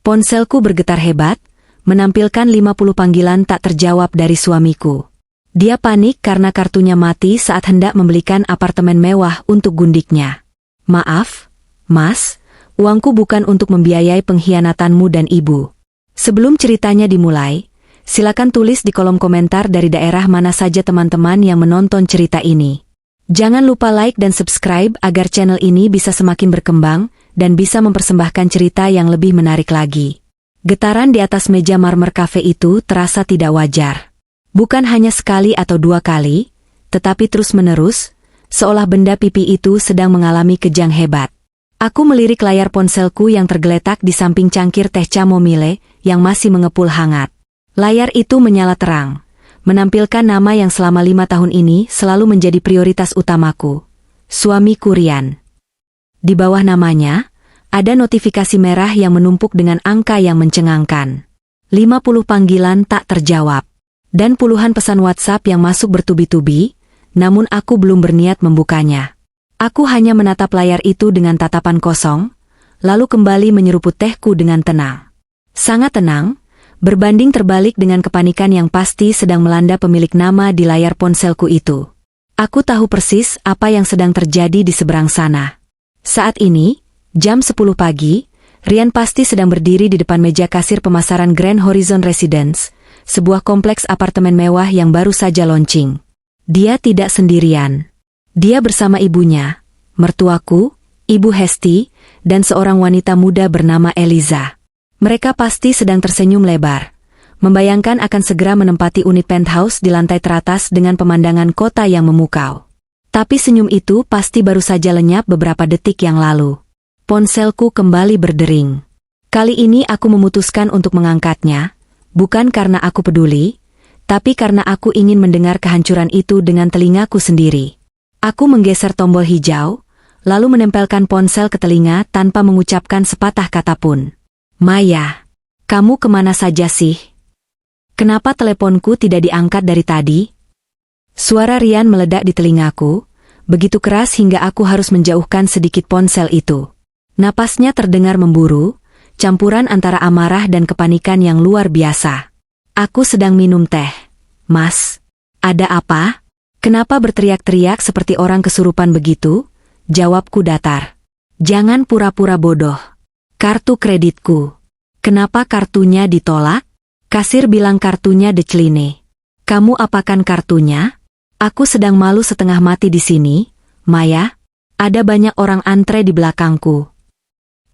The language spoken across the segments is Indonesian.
Ponselku bergetar hebat, menampilkan 50 panggilan tak terjawab dari suamiku. Dia panik karena kartunya mati saat hendak membelikan apartemen mewah untuk gundiknya. Maaf, Mas, uangku bukan untuk membiayai pengkhianatanmu dan ibu. Sebelum ceritanya dimulai, silakan tulis di kolom komentar dari daerah mana saja teman-teman yang menonton cerita ini. Jangan lupa like dan subscribe agar channel ini bisa semakin berkembang dan bisa mempersembahkan cerita yang lebih menarik lagi. Getaran di atas meja marmer kafe itu terasa tidak wajar. Bukan hanya sekali atau dua kali, tetapi terus-menerus, seolah benda pipi itu sedang mengalami kejang hebat. Aku melirik layar ponselku yang tergeletak di samping cangkir teh chamomile yang masih mengepul hangat. Layar itu menyala terang, menampilkan nama yang selama 5 tahun ini selalu menjadi prioritas utamaku. Suamiku Rian. Di bawah namanya, ada notifikasi merah yang menumpuk dengan angka yang mencengangkan. 50 panggilan tak terjawab. Dan puluhan pesan WhatsApp yang masuk bertubi-tubi, namun aku belum berniat membukanya. Aku hanya menatap layar itu dengan tatapan kosong, lalu kembali menyeruput tehku dengan tenang. Sangat tenang, berbanding terbalik dengan kepanikan yang pasti sedang melanda pemilik nama di layar ponselku itu. Aku tahu persis apa yang sedang terjadi di seberang sana. Saat ini, jam 10 pagi, Rian pasti sedang berdiri di depan meja kasir pemasaran Grand Horizon Residence, sebuah kompleks apartemen mewah yang baru saja launching. Dia tidak sendirian. Dia bersama ibunya, mertuaku, Ibu Hesti, dan seorang wanita muda bernama Eliza. Mereka pasti sedang tersenyum lebar, membayangkan akan segera menempati unit penthouse di lantai teratas dengan pemandangan kota yang memukau. Tapi senyum itu pasti baru saja lenyap beberapa detik yang lalu. Ponselku kembali berdering. Kali ini aku memutuskan untuk mengangkatnya, bukan karena aku peduli, tapi karena aku ingin mendengar kehancuran itu dengan telingaku sendiri. Aku menggeser tombol hijau, lalu menempelkan ponsel ke telinga tanpa mengucapkan sepatah kata pun. Maya, kamu kemana saja sih? Kenapa teleponku tidak diangkat dari tadi? Suara Rian meledak di telingaku, begitu keras hingga aku harus menjauhkan sedikit ponsel itu. Napasnya terdengar memburu, campuran antara amarah dan kepanikan yang luar biasa. Aku sedang minum teh. Mas, ada apa? Kenapa berteriak-teriak seperti orang kesurupan begitu? Jawabku datar. Jangan pura-pura bodoh. Kartu kreditku. Kenapa kartunya ditolak? Kasir bilang kartunya decline. Kamu apakan kartunya? Aku sedang malu setengah mati di sini, Maya. Ada banyak orang antre di belakangku.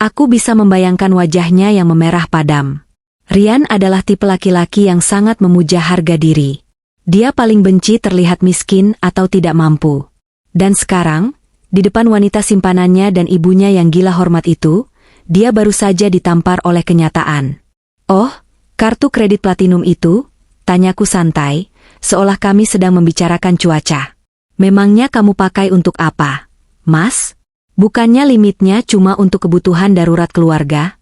Aku bisa membayangkan wajahnya yang memerah padam. Rian adalah tipe laki-laki yang sangat memuja harga diri. Dia paling benci terlihat miskin atau tidak mampu. Dan sekarang, di depan wanita simpanannya dan ibunya yang gila hormat itu, dia baru saja ditampar oleh kenyataan. Oh, kartu kredit platinum itu? Tanyaku santai, seolah kami sedang membicarakan cuaca. Memangnya kamu pakai untuk apa, Mas? Bukannya limitnya cuma untuk kebutuhan darurat keluarga?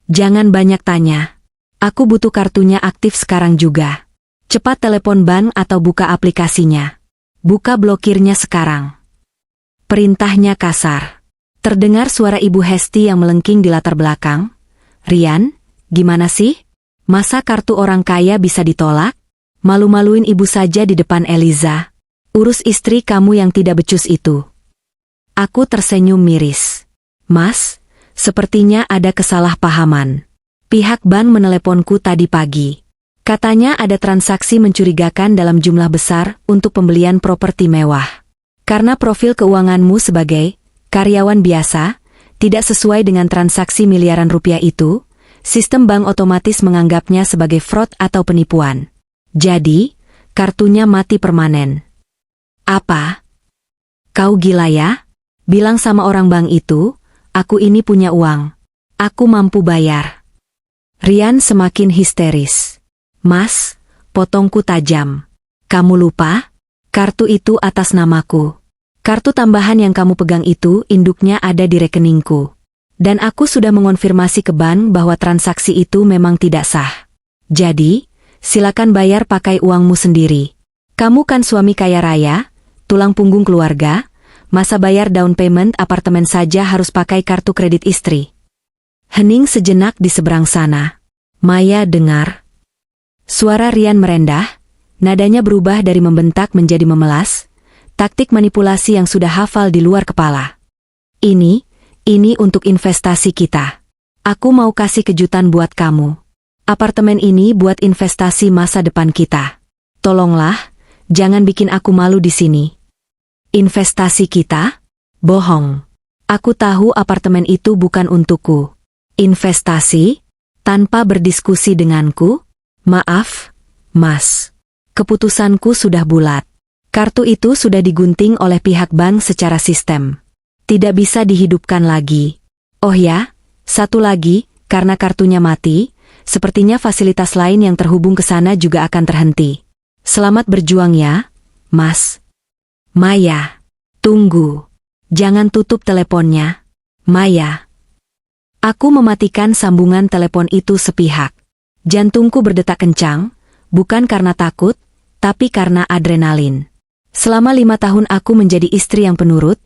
Jangan banyak tanya. Aku butuh kartunya aktif sekarang juga. Cepat telepon bank atau buka aplikasinya. Buka blokirnya sekarang. Perintahnya kasar. Terdengar suara Ibu Hesti yang melengking di latar belakang. Rian, gimana sih? Masa kartu orang kaya bisa ditolak? Malu-maluin ibu saja di depan Eliza. Urus istri kamu yang tidak becus itu. Aku tersenyum miris. Mas, sepertinya ada kesalahpahaman. Pihak bank meneleponku tadi pagi. Katanya ada transaksi mencurigakan dalam jumlah besar untuk pembelian properti mewah. Karena profil keuanganmu sebagai karyawan biasa tidak sesuai dengan transaksi miliaran rupiah itu, sistem bank otomatis menganggapnya sebagai fraud atau penipuan. Jadi, kartunya mati permanen. Apa? Kau gila ya? Bilang sama orang bank itu, aku ini punya uang. Aku mampu bayar. Rian semakin histeris. Mas, potongku tajam. Kamu lupa? Kartu itu atas namaku. Kartu tambahan yang kamu pegang itu induknya ada di rekeningku. Dan aku sudah mengonfirmasi ke bank bahwa transaksi itu memang tidak sah. Jadi, silakan bayar pakai uangmu sendiri. Kamu kan suami kaya raya, tulang punggung keluarga, masa bayar down payment apartemen saja harus pakai kartu kredit istri? Hening sejenak di seberang sana. Maya dengar. Suara Rian merendah, nadanya berubah dari membentak menjadi memelas, taktik manipulasi yang sudah hafal di luar kepala. Ini untuk investasi kita. Aku mau kasih kejutan buat kamu. Apartemen ini buat investasi masa depan kita. Tolonglah, jangan bikin aku malu di sini. Investasi kita? Bohong. Aku tahu apartemen itu bukan untukku. Investasi? Tanpa berdiskusi denganku? Maaf, Mas. Keputusanku sudah bulat. Kartu itu sudah digunting oleh pihak bank secara sistem. Tidak bisa dihidupkan lagi. Oh ya, satu lagi, karena kartunya mati, sepertinya fasilitas lain yang terhubung ke sana juga akan terhenti. Selamat berjuang ya, Mas. Maya, tunggu. Jangan tutup teleponnya. Maya. Aku mematikan sambungan telepon itu sepihak. Jantungku berdetak kencang, bukan karena takut, tapi karena adrenalin. Selama 5 tahun aku menjadi istri yang penurut,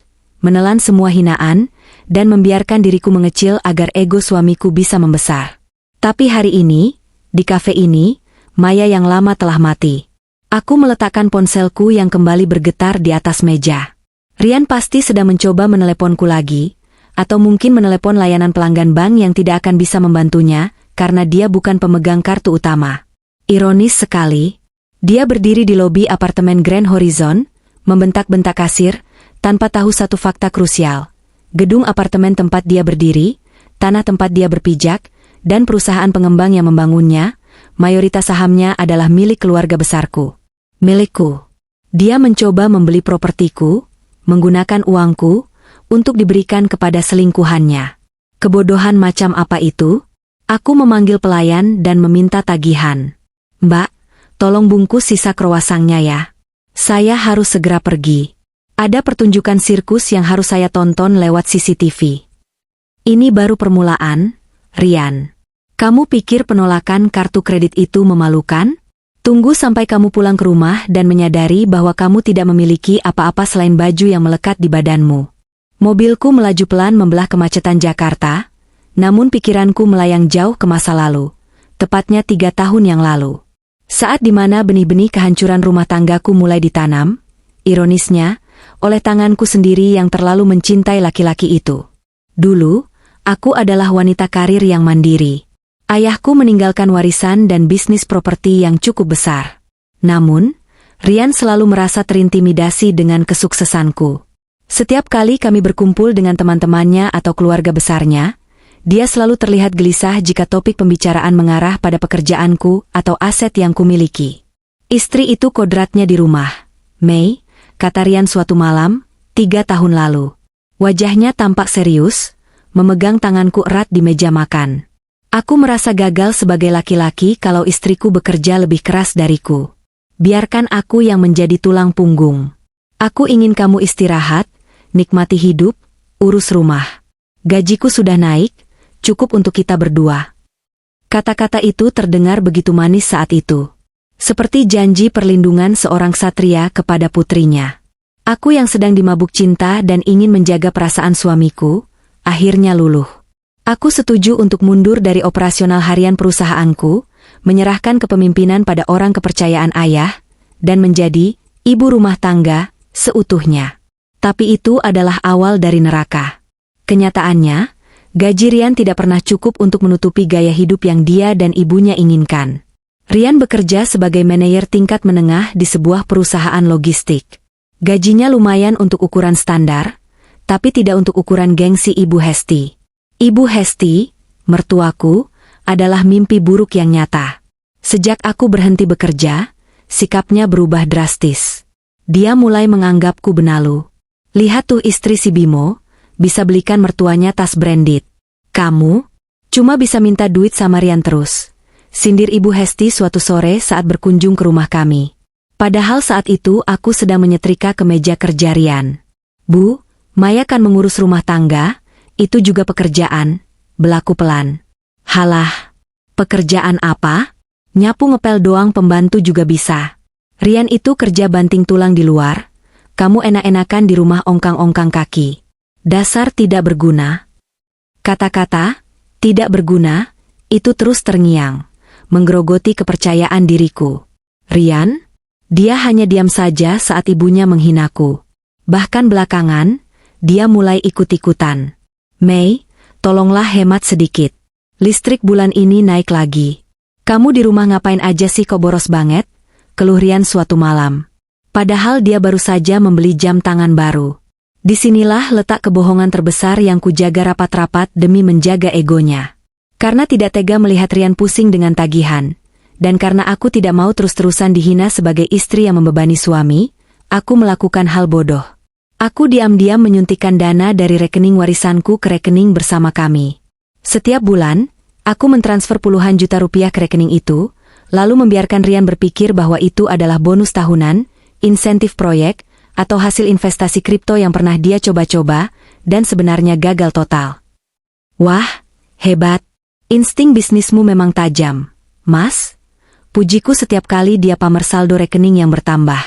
menelan semua hinaan, dan membiarkan diriku mengecil agar ego suamiku bisa membesar. Tapi hari ini, di kafe ini, Maya yang lama telah mati. Aku meletakkan ponselku yang kembali bergetar di atas meja. Rian pasti sedang mencoba meneleponku lagi, atau mungkin menelepon layanan pelanggan bank yang tidak akan bisa membantunya, karena dia bukan pemegang kartu utama. Ironis sekali, dia berdiri di lobi apartemen Grand Horizon, membentak-bentak kasir, tanpa tahu satu fakta krusial. Gedung apartemen tempat dia berdiri, tanah tempat dia berpijak, dan perusahaan pengembang yang membangunnya, mayoritas sahamnya adalah milik keluarga besarku. Milikku. Dia mencoba membeli propertiku, menggunakan uangku, untuk diberikan kepada selingkuhannya. Kebodohan macam apa itu? Aku memanggil pelayan dan meminta tagihan. Mbak, tolong bungkus sisa krowasangnya ya. Saya harus segera pergi. Ada pertunjukan sirkus yang harus saya tonton lewat CCTV. Ini baru permulaan, Rian. Kamu pikir penolakan kartu kredit itu memalukan? Tunggu sampai kamu pulang ke rumah dan menyadari bahwa kamu tidak memiliki apa-apa selain baju yang melekat di badanmu. Mobilku melaju pelan membelah kemacetan Jakarta, namun pikiranku melayang jauh ke masa lalu, tepatnya 3 tahun yang lalu. Saat dimana benih-benih kehancuran rumah tanggaku mulai ditanam, ironisnya, oleh tanganku sendiri yang terlalu mencintai laki-laki itu. Dulu, aku adalah wanita karir yang mandiri. Ayahku meninggalkan warisan dan bisnis properti yang cukup besar. Namun, Rian selalu merasa terintimidasi dengan kesuksesanku. Setiap kali kami berkumpul dengan teman-temannya atau keluarga besarnya, dia selalu terlihat gelisah jika topik pembicaraan mengarah pada pekerjaanku atau aset yang kumiliki. Istri itu kodratnya di rumah. Mei, kata Rian suatu malam, 3 tahun lalu. Wajahnya tampak serius, memegang tanganku erat di meja makan. Aku merasa gagal sebagai laki-laki kalau istriku bekerja lebih keras dariku. Biarkan aku yang menjadi tulang punggung. Aku ingin kamu istirahat, nikmati hidup, urus rumah. Gajiku sudah naik, cukup untuk kita berdua. Kata-kata itu terdengar begitu manis saat itu. Seperti janji perlindungan seorang satria kepada putrinya. Aku yang sedang dimabuk cinta dan ingin menjaga perasaan suamiku, akhirnya luluh. Aku setuju untuk mundur dari operasional harian perusahaanku, menyerahkan kepemimpinan pada orang kepercayaan ayah, dan menjadi ibu rumah tangga seutuhnya. Tapi itu adalah awal dari neraka. Kenyataannya, gaji Rian tidak pernah cukup untuk menutupi gaya hidup yang dia dan ibunya inginkan. Rian bekerja sebagai manajer tingkat menengah di sebuah perusahaan logistik. Gajinya lumayan untuk ukuran standar, tapi tidak untuk ukuran gengsi Ibu Hesti. Ibu Hesti, mertuaku, adalah mimpi buruk yang nyata. Sejak aku berhenti bekerja, sikapnya berubah drastis. Dia mulai menganggapku benalu. Lihat tuh istri si Bimo, bisa belikan mertuanya tas branded. Kamu, cuma bisa minta duit sama Rian terus. Sindir Ibu Hesti suatu sore saat berkunjung ke rumah kami. Padahal saat itu aku sedang menyetrika kemeja kerja Rian. Bu, Maya kan mengurus rumah tangga, itu juga pekerjaan, belaku pelan. Halah, pekerjaan apa? Nyapu ngepel doang pembantu juga bisa. Rian itu kerja banting tulang di luar, kamu enak-enakan di rumah ongkang-ongkang kaki. Dasar tidak berguna. Kata-kata, Tidak berguna, itu terus terngiang, menggerogoti kepercayaan diriku. Rian? Dia hanya diam saja saat ibunya menghinaku. Bahkan belakangan, dia mulai ikut-ikutan. Mei, tolonglah hemat sedikit. Listrik bulan ini naik lagi. Kamu di rumah ngapain aja sih kok boros banget? Keluh Rian suatu malam. Padahal dia baru saja membeli jam tangan baru. Disinilah letak kebohongan terbesar yang kujaga rapat-rapat demi menjaga egonya. Karena tidak tega melihat Rian pusing dengan tagihan, dan karena aku tidak mau terus-terusan dihina sebagai istri yang membebani suami, aku melakukan hal bodoh. Aku diam-diam menyuntikkan dana dari rekening warisanku ke rekening bersama kami. Setiap bulan, aku mentransfer puluhan juta rupiah ke rekening itu, lalu membiarkan Rian berpikir bahwa itu adalah bonus tahunan, insentif proyek, atau hasil investasi kripto yang pernah dia coba-coba, dan sebenarnya gagal total. Wah, hebat. Insting bisnismu memang tajam, Mas. Pujiku setiap kali dia pamer saldo rekening yang bertambah.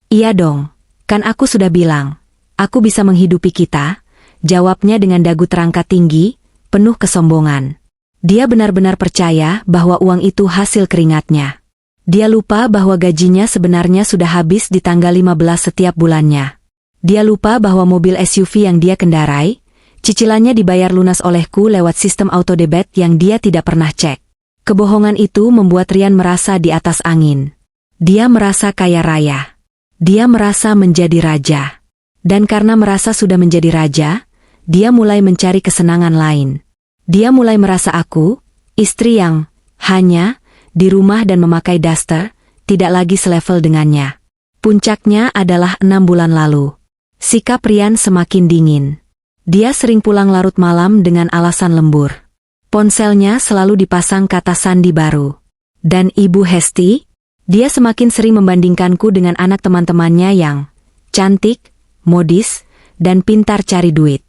Iya dong, kan aku sudah bilang. Aku bisa menghidupi kita, jawabnya dengan dagu terangkat tinggi, penuh kesombongan. Dia benar-benar percaya bahwa uang itu hasil keringatnya. Dia lupa bahwa gajinya sebenarnya sudah habis di tanggal 15 setiap bulannya. Dia lupa bahwa mobil SUV yang dia kendarai, cicilannya dibayar lunas olehku lewat sistem auto debit yang dia tidak pernah cek. Kebohongan itu membuat Rian merasa di atas angin. Dia merasa kaya raya. Dia merasa menjadi raja. Dan karena merasa sudah menjadi raja, dia mulai mencari kesenangan lain. Dia mulai merasa aku, istri yang hanya di rumah dan memakai daster, tidak lagi selevel dengannya. Puncaknya adalah 6 bulan lalu. Sikap Rian semakin dingin. Dia sering pulang larut malam dengan alasan lembur. Ponselnya selalu dipasang kata sandi baru. Dan Ibu Hesti, dia semakin sering membandingkanku dengan anak teman-temannya yang cantik, modis, dan pintar cari duit.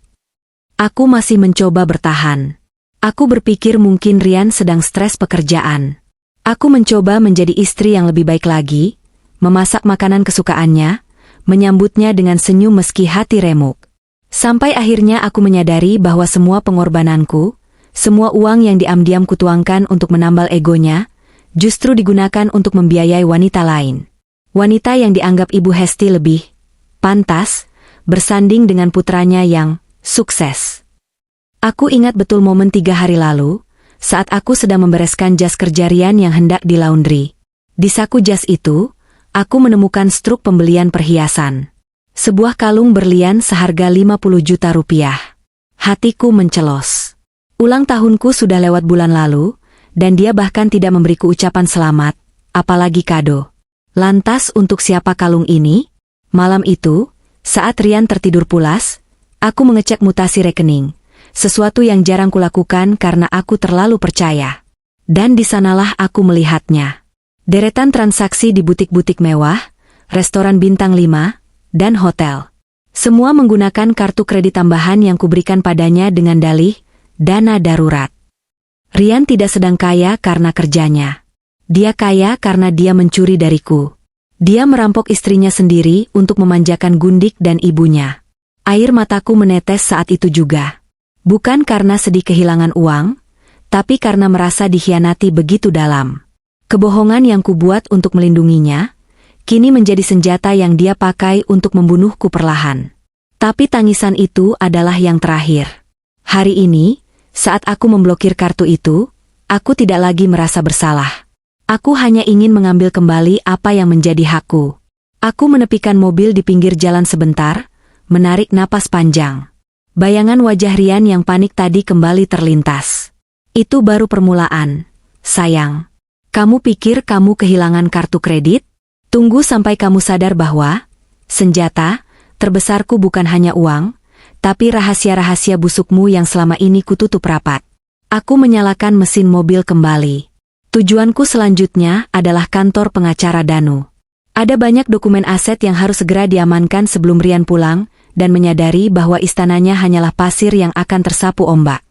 Aku masih mencoba bertahan. Aku berpikir mungkin Rian sedang stres pekerjaan. Aku mencoba menjadi istri yang lebih baik lagi, memasak makanan kesukaannya, menyambutnya dengan senyum meski hati remuk. Sampai akhirnya aku menyadari bahwa semua pengorbananku, semua uang yang diam-diam kutuangkan untuk menambal egonya, justru digunakan untuk membiayai wanita lain. Wanita yang dianggap Ibu Hesti lebih pantas, bersanding dengan putranya yang sukses. Aku ingat betul momen 3 hari lalu, saat aku sedang membereskan jas kerja Rian yang hendak di laundry. Di saku jas itu, aku menemukan struk pembelian perhiasan. Sebuah kalung berlian seharga 50 juta rupiah. Hatiku mencelos. Ulang tahunku sudah lewat bulan lalu, dan dia bahkan tidak memberiku ucapan selamat, apalagi kado. Lantas untuk siapa kalung ini? Malam itu, saat Rian tertidur pulas, aku mengecek mutasi rekening, sesuatu yang jarang kulakukan karena aku terlalu percaya. Dan di sanalah aku melihatnya. Deretan transaksi di butik-butik mewah, restoran bintang 5, dan hotel. Semua menggunakan kartu kredit tambahan yang kuberikan padanya dengan dalih, dana darurat. Rian tidak sedang kaya karena kerjanya. Dia kaya karena dia mencuri dariku. Dia merampok istrinya sendiri untuk memanjakan Gundik dan ibunya. Air mataku menetes saat itu juga. Bukan karena sedih kehilangan uang, tapi karena merasa dikhianati begitu dalam. Kebohongan yang kubuat untuk melindunginya, kini menjadi senjata yang dia pakai untuk membunuhku perlahan. Tapi tangisan itu adalah yang terakhir. Hari ini, saat aku memblokir kartu itu, aku tidak lagi merasa bersalah. Aku hanya ingin mengambil kembali apa yang menjadi hakku. Aku menepikan mobil di pinggir jalan sebentar, menarik napas panjang. Bayangan wajah Rian yang panik tadi kembali terlintas. Itu baru permulaan, sayang. Kamu pikir kamu kehilangan kartu kredit? Tunggu sampai kamu sadar bahwa senjata terbesarku bukan hanya uang, tapi rahasia-rahasia busukmu yang selama ini kututup rapat. Aku menyalakan mesin mobil kembali. Tujuanku selanjutnya adalah kantor pengacara Danu. Ada banyak dokumen aset yang harus segera diamankan sebelum Rian pulang, dan menyadari bahwa istananya hanyalah pasir yang akan tersapu ombak.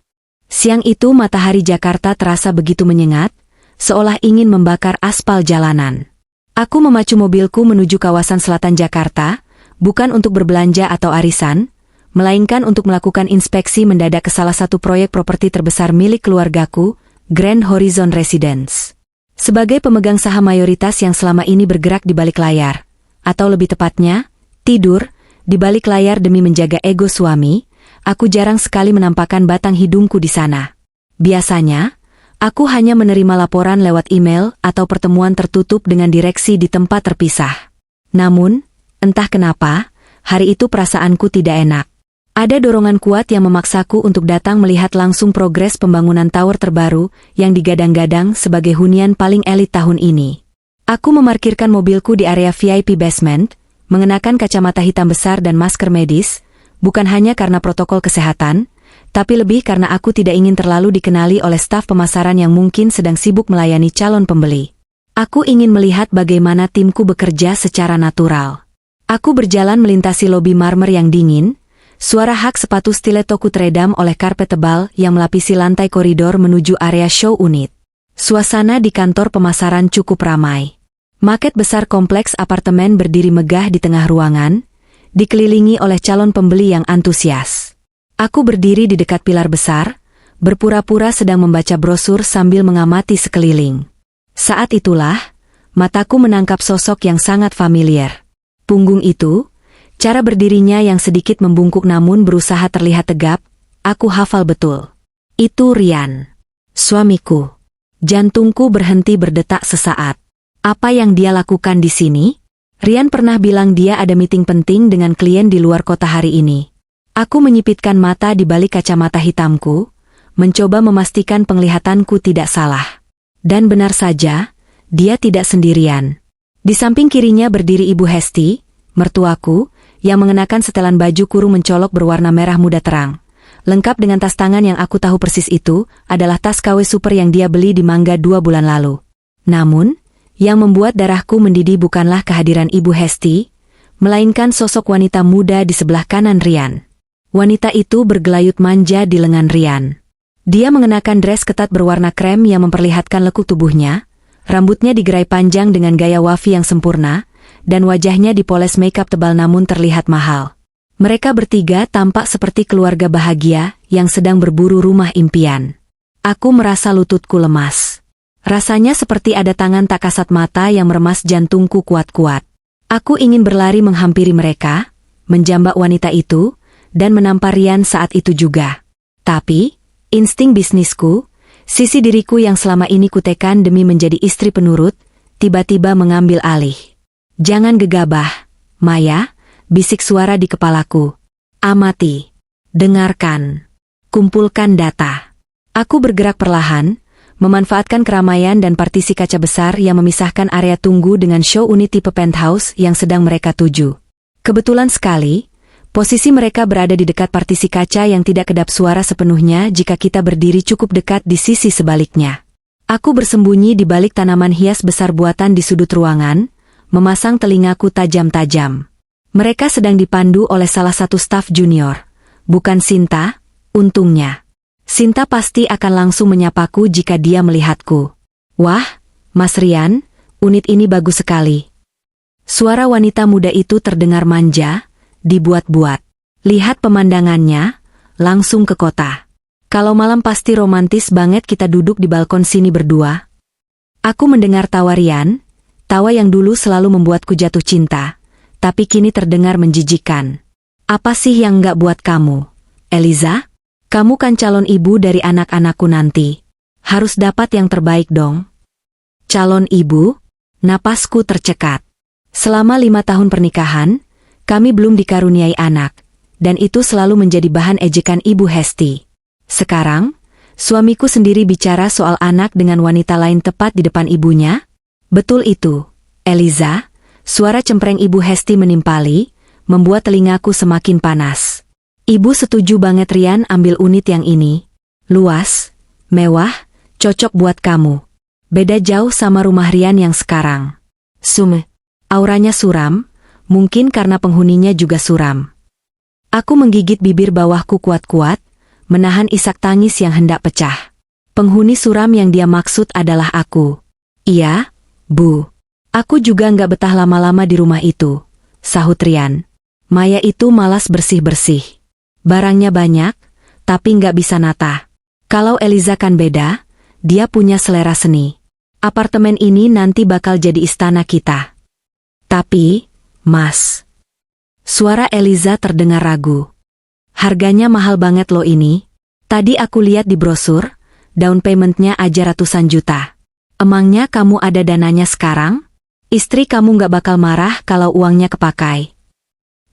Siang itu matahari Jakarta terasa begitu menyengat, seolah ingin membakar aspal jalanan. Aku memacu mobilku menuju kawasan selatan Jakarta, bukan untuk berbelanja atau arisan, melainkan untuk melakukan inspeksi mendadak ke salah satu proyek properti terbesar milik keluargaku, Grand Horizon Residence. Sebagai pemegang saham mayoritas yang selama ini bergerak di balik layar, atau lebih tepatnya, tidur di balik layar demi menjaga ego suami, aku jarang sekali menampakkan batang hidungku di sana. Biasanya, aku hanya menerima laporan lewat email atau pertemuan tertutup dengan direksi di tempat terpisah. Namun, entah kenapa, hari itu perasaanku tidak enak. Ada dorongan kuat yang memaksaku untuk datang melihat langsung progres pembangunan tower terbaru yang digadang-gadang sebagai hunian paling elit tahun ini. Aku memarkirkan mobilku di area VIP basement, mengenakan kacamata hitam besar dan masker medis, bukan hanya karena protokol kesehatan, tapi lebih karena aku tidak ingin terlalu dikenali oleh staf pemasaran yang mungkin sedang sibuk melayani calon pembeli. Aku ingin melihat bagaimana timku bekerja secara natural. Aku berjalan melintasi lobi marmer yang dingin, suara hak sepatu stiletoku teredam oleh karpet tebal yang melapisi lantai koridor menuju area show unit. Suasana di kantor pemasaran cukup ramai. Maket besar kompleks apartemen berdiri megah di tengah ruangan, dikelilingi oleh calon pembeli yang antusias. Aku berdiri di dekat pilar besar, berpura-pura sedang membaca brosur sambil mengamati sekeliling. Saat itulah, mataku menangkap sosok yang sangat familiar. Punggung itu, cara berdirinya yang sedikit membungkuk namun berusaha terlihat tegap, aku hafal betul. Itu Ryan, suamiku. Jantungku berhenti berdetak sesaat. Apa yang dia lakukan di sini? Ryan pernah bilang dia ada meeting penting dengan klien di luar kota hari ini. Aku menyipitkan mata di balik kacamata hitamku, mencoba memastikan penglihatanku tidak salah. Dan benar saja, dia tidak sendirian. Di samping kirinya berdiri Ibu Hesti, mertuaku, yang mengenakan setelan baju kurung mencolok berwarna merah muda terang. Lengkap dengan tas tangan yang aku tahu persis itu, adalah tas KW super yang dia beli di Mangga 2 bulan lalu. Namun, yang membuat darahku mendidih bukanlah kehadiran Ibu Hesti, melainkan sosok wanita muda di sebelah kanan Ryan. Wanita itu bergelayut manja di lengan Ryan. Dia mengenakan dress ketat berwarna krem yang memperlihatkan lekuk tubuhnya, rambutnya digerai panjang dengan gaya wafi yang sempurna, dan wajahnya dipoles makeup tebal namun terlihat mahal. Mereka bertiga tampak seperti keluarga bahagia yang sedang berburu rumah impian. Aku merasa lututku lemas. Rasanya seperti ada tangan tak kasat mata yang meremas jantungku kuat-kuat. Aku ingin berlari menghampiri mereka, menjambak wanita itu, dan menampar Ryan saat itu juga. Tapi, insting bisnisku, sisi diriku yang selama ini kutekan demi menjadi istri penurut, tiba-tiba mengambil alih. Jangan gegabah, Maya, bisik suara di kepalaku. Amati. Dengarkan. Kumpulkan data. Aku bergerak perlahan, memanfaatkan keramaian dan partisi kaca besar yang memisahkan area tunggu dengan show unit tipe penthouse yang sedang mereka tuju. Kebetulan sekali, posisi mereka berada di dekat partisi kaca yang tidak kedap suara sepenuhnya jika kita berdiri cukup dekat di sisi sebaliknya. Aku bersembunyi di balik tanaman hias besar buatan di sudut ruangan, memasang telingaku tajam-tajam. Mereka sedang dipandu oleh salah satu staf junior. Bukan Sinta, untungnya. Sinta pasti akan langsung menyapaku jika dia melihatku. Wah, Mas Ryan, unit ini bagus sekali. Suara wanita muda itu terdengar manja, dibuat-buat. Lihat pemandangannya, langsung ke kota. Kalau malam pasti romantis banget kita duduk di balkon sini berdua. Aku mendengar tawa Ryan, tawa yang dulu selalu membuatku jatuh cinta, tapi kini terdengar menjijikan. Apa sih yang nggak buat kamu, Eliza? Kamu kan calon ibu dari anak-anakku nanti. Harus dapat yang terbaik dong. Calon ibu? Napasku tercekat. Selama 5 tahun pernikahan, kami belum dikaruniai anak, dan itu selalu menjadi bahan ejekan Ibu Hesti. Sekarang, suamiku sendiri bicara soal anak dengan wanita lain tepat di depan ibunya? Betul itu, Eliza. Suara cempreng Ibu Hesti menimpali, membuat telingaku semakin panas. Ibu setuju banget Ryan ambil unit yang ini. Luas, mewah, cocok buat kamu. Beda jauh sama rumah Ryan yang sekarang. Auranya suram, mungkin karena penghuninya juga suram. Aku menggigit bibir bawahku kuat-kuat, menahan isak tangis yang hendak pecah. Penghuni suram yang dia maksud adalah aku. Iya, Bu. Aku juga nggak betah lama-lama di rumah itu, sahut Ryan. Maya itu malas bersih-bersih. Barangnya banyak, tapi nggak bisa nata. Kalau Eliza kan beda, dia punya selera seni. Apartemen ini nanti bakal jadi istana kita. Tapi, Mas. Suara Eliza terdengar ragu. Harganya mahal banget loh ini. Tadi aku lihat di brosur, down paymentnya aja ratusan juta. Emangnya kamu ada dananya sekarang? Istri kamu nggak bakal marah kalau uangnya kepakai.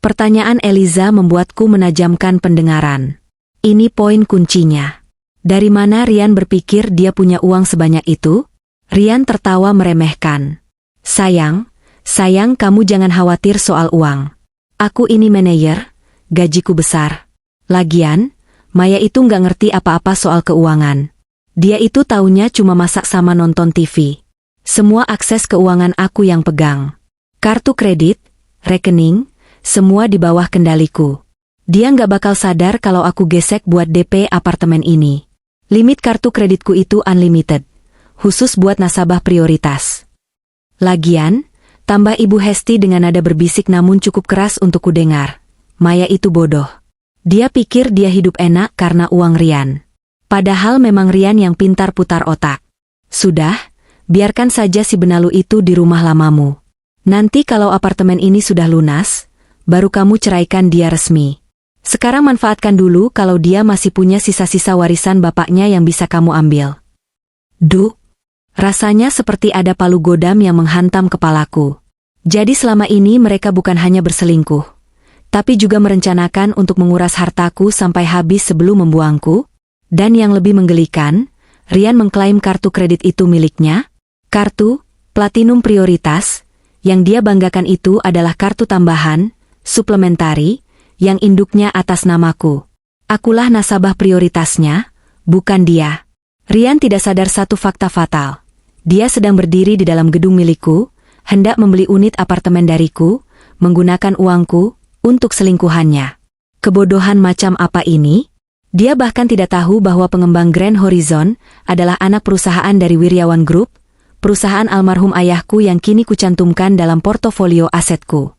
Pertanyaan Eliza membuatku menajamkan pendengaran. Ini poin kuncinya. Dari mana Rian berpikir dia punya uang sebanyak itu? Rian tertawa meremehkan. Sayang kamu jangan khawatir soal uang. Aku ini manajer, gajiku besar. Lagian, Maya itu nggak ngerti apa-apa soal keuangan. Dia itu taunya cuma masak sama nonton TV. Semua akses keuangan aku yang pegang. Kartu kredit, rekening, semua di bawah kendaliku. Dia nggak bakal sadar kalau aku gesek buat DP apartemen ini. Limit kartu kreditku itu unlimited, khusus buat nasabah prioritas. Lagian, tambah Ibu Hesti dengan nada berbisik namun cukup keras untuk kudengar. Maya itu bodoh. Dia pikir dia hidup enak karena uang Rian. Padahal memang Rian yang pintar putar otak. Sudah, biarkan saja si benalu itu di rumah lamamu. Nanti kalau apartemen ini sudah lunas, baru kamu ceraikan dia resmi. Sekarang manfaatkan dulu kalau dia masih punya sisa-sisa warisan bapaknya yang bisa kamu ambil. Duh, rasanya seperti ada palu godam yang menghantam kepalaku. Jadi selama ini mereka bukan hanya berselingkuh, tapi juga merencanakan untuk menguras hartaku sampai habis sebelum membuangku. Dan yang lebih menggelikan, Rian mengklaim kartu kredit itu miliknya. Kartu Platinum Prioritas, yang dia banggakan itu adalah kartu tambahan, suplementari, yang induknya atas namaku. Akulah nasabah prioritasnya, bukan dia. Rian tidak sadar satu fakta fatal. Dia sedang berdiri di dalam gedung milikku, hendak membeli unit apartemen dariku, menggunakan uangku, untuk selingkuhannya. Kebodohan macam apa ini? Dia bahkan tidak tahu bahwa pengembang Grand Horizon adalah anak perusahaan dari Wiryawan Group, perusahaan almarhum ayahku yang kini kucantumkan dalam portofolio asetku.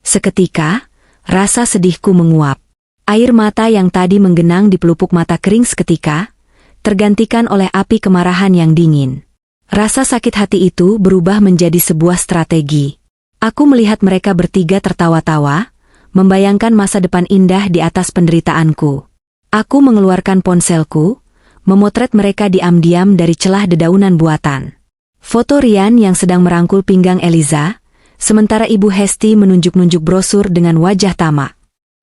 Seketika, rasa sedihku menguap. Air mata yang tadi menggenang di pelupuk mata kering seketika, tergantikan oleh api kemarahan yang dingin. Rasa sakit hati itu berubah menjadi sebuah strategi. Aku melihat mereka bertiga tertawa-tawa, membayangkan masa depan indah di atas penderitaanku. Aku mengeluarkan ponselku, memotret mereka diam-diam dari celah dedaunan buatan. Foto Rian yang sedang merangkul pinggang Eliza, sementara Ibu Hesti menunjuk-nunjuk brosur dengan wajah tamak.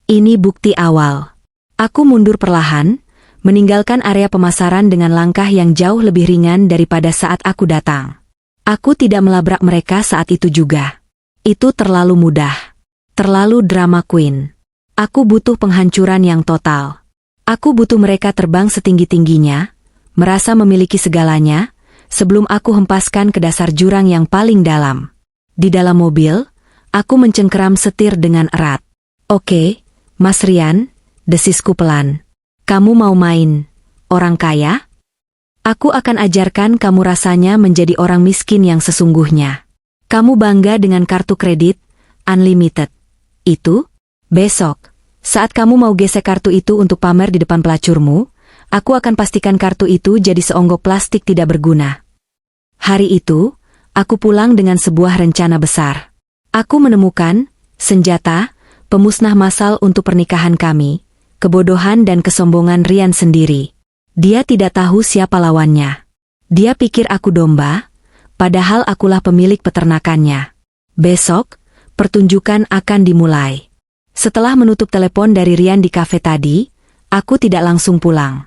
Ini bukti awal. Aku mundur perlahan, meninggalkan area pemasaran dengan langkah yang jauh lebih ringan daripada saat aku datang. Aku tidak melabrak mereka saat itu juga. Itu terlalu mudah. Terlalu drama queen. Aku butuh penghancuran yang total. Aku butuh mereka terbang setinggi-tingginya, merasa memiliki segalanya, sebelum aku hempaskan ke dasar jurang yang paling dalam. Di dalam mobil, aku mencengkeram setir dengan erat. Oke, Mas Rian, desisku pelan. Kamu mau main orang kaya? Aku akan ajarkan kamu rasanya menjadi orang miskin yang sesungguhnya. Kamu bangga dengan kartu kredit unlimited. Itu, besok, saat kamu mau gesek kartu itu untuk pamer di depan pelacurmu, aku akan pastikan kartu itu jadi seonggok plastik tidak berguna. Hari itu, aku pulang dengan sebuah rencana besar. Aku menemukan senjata, pemusnah massal untuk pernikahan kami, kebodohan dan kesombongan Rian sendiri. Dia tidak tahu siapa lawannya. Dia pikir aku domba, padahal akulah pemilik peternakannya. Besok, pertunjukan akan dimulai. Setelah menutup telepon dari Rian di kafe tadi, aku tidak langsung pulang.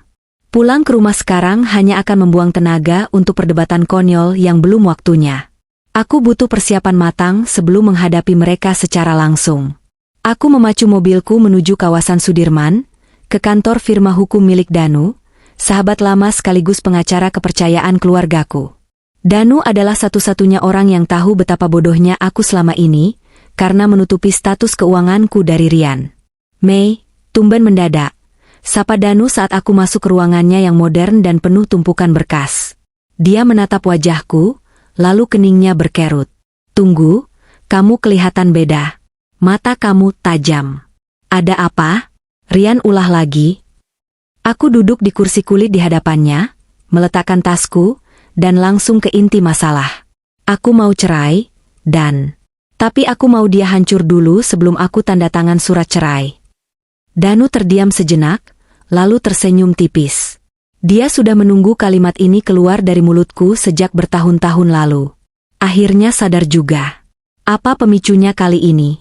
Pulang ke rumah sekarang hanya akan membuang tenaga untuk perdebatan konyol yang belum waktunya. Aku butuh persiapan matang sebelum menghadapi mereka secara langsung. Aku memacu mobilku menuju kawasan Sudirman, ke kantor firma hukum milik Danu, sahabat lama sekaligus pengacara kepercayaan keluargaku. Danu adalah satu-satunya orang yang tahu betapa bodohnya aku selama ini, karena menutupi status keuanganku dari Rian. Mei, tumben mendadak. Sapa Danu saat aku masuk ke ruangannya yang modern dan penuh tumpukan berkas. Dia menatap wajahku, lalu keningnya berkerut. Tunggu, kamu kelihatan beda. Mata kamu tajam. Ada apa? Rian ulah lagi. Aku duduk di kursi kulit di hadapannya, meletakkan tasku, dan langsung ke inti masalah. Aku mau cerai, dan... Tapi aku mau dia hancur dulu sebelum aku tanda tangan surat cerai. Danu terdiam sejenak, lalu tersenyum tipis. Dia sudah menunggu kalimat ini keluar dari mulutku sejak bertahun-tahun lalu. Akhirnya sadar juga. Apa pemicunya kali ini?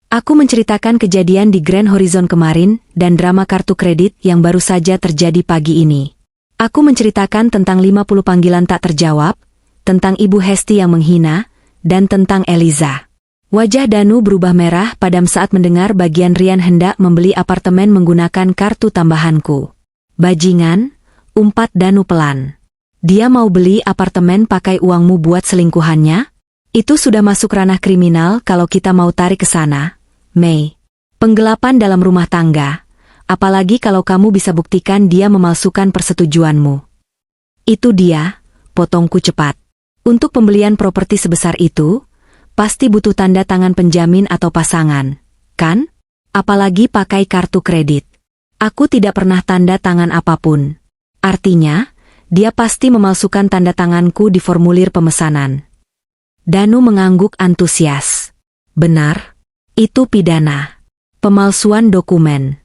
Aku menceritakan kejadian di Grand Horizon kemarin dan drama kartu kredit yang baru saja terjadi pagi ini. Aku menceritakan tentang 50 panggilan tak terjawab, tentang Ibu Hesti yang menghina, dan tentang Eliza. Wajah Danu berubah merah padam saat mendengar bagian Rian hendak membeli apartemen menggunakan kartu tambahanku. Bajingan, umpat Danu pelan. Dia mau beli apartemen pakai uangmu buat selingkuhannya? Itu sudah masuk ranah kriminal kalau kita mau tarik ke sana, Mei. Penggelapan dalam rumah tangga, apalagi kalau kamu bisa buktikan dia memalsukan persetujuanmu. Itu dia, potongku cepat. Untuk pembelian properti sebesar itu, pasti butuh tanda tangan penjamin atau pasangan, kan? Apalagi pakai kartu kredit. Aku tidak pernah tanda tangan apapun. Artinya, dia pasti memalsukan tanda tanganku di formulir pemesanan. Danu mengangguk antusias. Benar, itu pidana. Pemalsuan dokumen.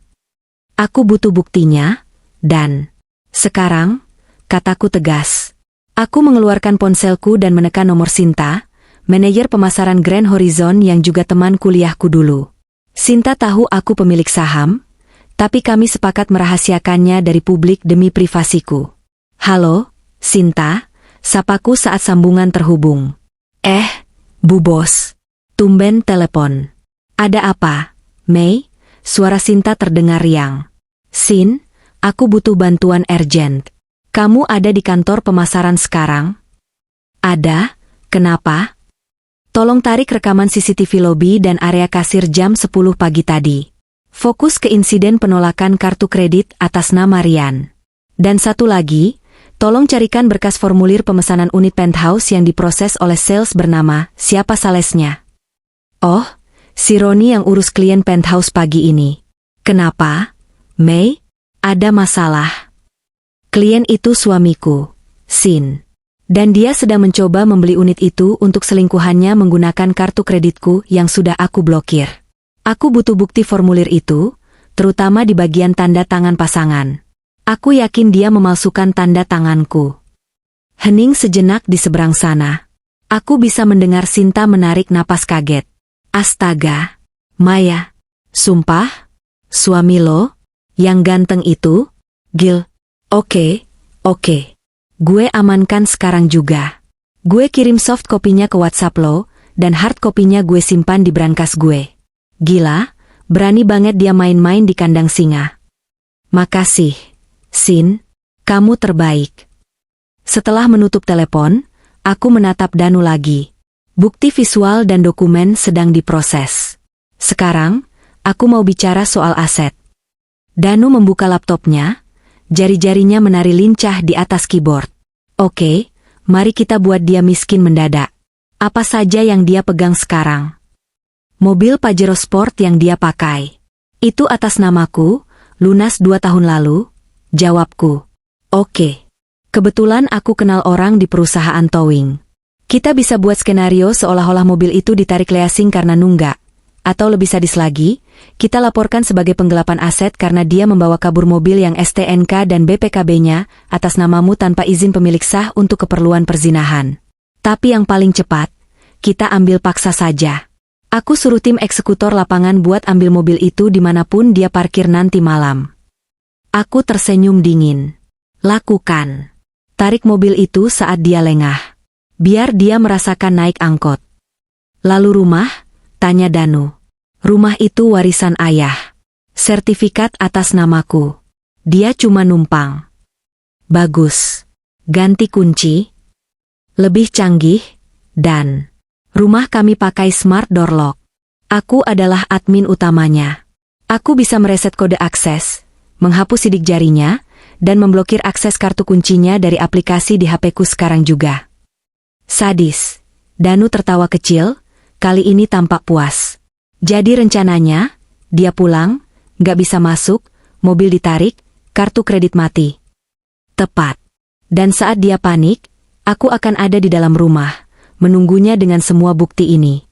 Aku butuh buktinya, dan... Sekarang, kataku tegas. Aku mengeluarkan ponselku dan menekan nomor Sinta, manajer pemasaran Grand Horizon yang juga teman kuliahku dulu. Sinta tahu aku pemilik saham, tapi kami sepakat merahasiakannya dari publik demi privasiku. Halo, Sinta, sapaku saat sambungan terhubung. Bu Bos. Tumben telepon. Ada apa, Mei? Suara Sinta terdengar riang. Sin, aku butuh bantuan urgent. Kamu ada di kantor pemasaran sekarang? Ada, kenapa? Tolong tarik rekaman CCTV lobi dan area kasir jam 10 pagi tadi. Fokus ke insiden penolakan kartu kredit atas nama Rian. Dan satu lagi, tolong carikan berkas formulir pemesanan unit penthouse yang diproses oleh sales bernama siapa salesnya. Oh, si Roni yang urus klien penthouse pagi ini. Kenapa, Mei? Ada masalah? Klien itu suamiku, Sin. Dan dia sedang mencoba membeli unit itu untuk selingkuhannya menggunakan kartu kreditku yang sudah aku blokir. Aku butuh bukti formulir itu, terutama di bagian tanda tangan pasangan. Aku yakin dia memalsukan tanda tanganku. Hening sejenak di seberang sana. Aku bisa mendengar Sinta menarik napas kaget. Astaga, Maya. Sumpah? Suami lo? Yang ganteng itu? Gil. Oke. Gue amankan sekarang juga. Gue kirim soft kopinya ke WhatsApp lo, dan hard kopinya gue simpan di brankas gue. Gila, berani banget dia main-main di kandang singa. Makasih, Sin, kamu terbaik. Setelah menutup telepon, aku menatap Danu lagi. Bukti visual dan dokumen sedang diproses. Sekarang, aku mau bicara soal aset. Danu membuka laptopnya. Jari-jarinya menari lincah di atas keyboard. Oke, mari kita buat dia miskin mendadak. Apa saja yang dia pegang sekarang? Mobil Pajero Sport yang dia pakai. Itu atas namaku, lunas 2 tahun lalu, jawabku. Oke. Kebetulan aku kenal orang di perusahaan towing. Kita bisa buat skenario seolah-olah mobil itu ditarik leasing karena nunggak. Atau lebih sadis lagi, kita laporkan sebagai penggelapan aset karena dia membawa kabur mobil yang STNK dan BPKB-nya atas namamu tanpa izin pemilik sah untuk keperluan perzinahan. Tapi yang paling cepat, kita ambil paksa saja. Aku suruh tim eksekutor lapangan buat ambil mobil itu dimanapun dia parkir nanti malam. Aku tersenyum dingin. Lakukan. Tarik mobil itu saat dia lengah. Biar dia merasakan naik angkot. Lalu rumah? Tanya Danu. Rumah itu warisan ayah. Sertifikat atas namaku. Dia cuma numpang. Bagus. Ganti kunci. Lebih canggih. Dan rumah kami pakai smart door lock. Aku adalah admin utamanya. Aku bisa mereset kode akses, menghapus sidik jarinya, dan memblokir akses kartu kuncinya dari aplikasi di HP-ku sekarang juga. Sadis. Danu tertawa kecil, kali ini tampak puas. Jadi rencananya, dia pulang, Nggak bisa masuk, mobil ditarik, kartu kredit mati. Tepat. Dan saat dia panik, aku akan ada di dalam rumah, menunggunya dengan semua bukti ini.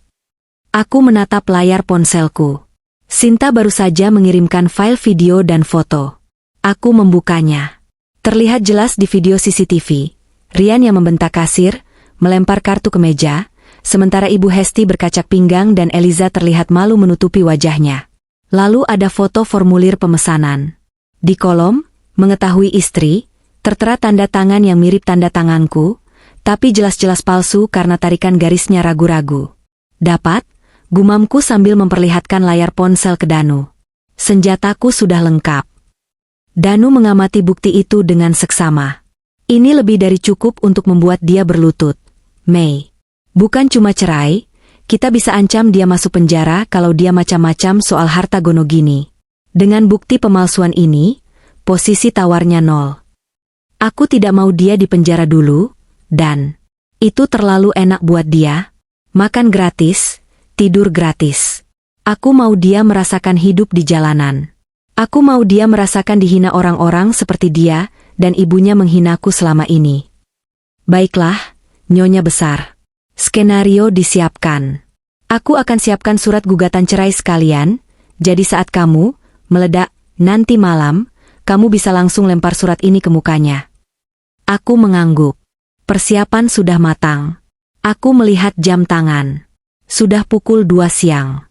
Aku menatap layar ponselku. Sinta baru saja mengirimkan file video dan foto. Aku membukanya. Terlihat jelas di video CCTV, Rian yang membentak kasir, melempar kartu ke meja, sementara Ibu Hesti berkacak pinggang dan Eliza terlihat malu menutupi wajahnya. Lalu ada foto formulir pemesanan. Di kolom, mengetahui istri, tertera tanda tangan yang mirip tanda tanganku, tapi jelas-jelas palsu karena tarikan garisnya ragu-ragu. Dapat, gumamku sambil memperlihatkan layar ponsel ke Danu. Senjataku sudah lengkap. Danu mengamati bukti itu dengan seksama. Ini lebih dari cukup untuk membuat dia berlutut. Mei, bukan cuma cerai, kita bisa ancam dia masuk penjara kalau dia macam-macam soal harta gono gini. Dengan bukti pemalsuan ini, posisi tawarnya 0. Aku tidak mau dia di penjara dulu, dan itu terlalu enak buat dia. Makan gratis, tidur gratis. Aku mau dia merasakan hidup di jalanan. Aku mau dia merasakan dihina orang-orang seperti dia, dan ibunya menghinaku selama ini. Baiklah, Nyonya Besar. Skenario disiapkan. Aku akan siapkan surat gugatan cerai sekalian, jadi saat kamu meledak nanti malam, kamu bisa langsung lempar surat ini ke mukanya. Aku mengangguk. Persiapan sudah matang. Aku melihat jam tangan. Sudah pukul 2 siang.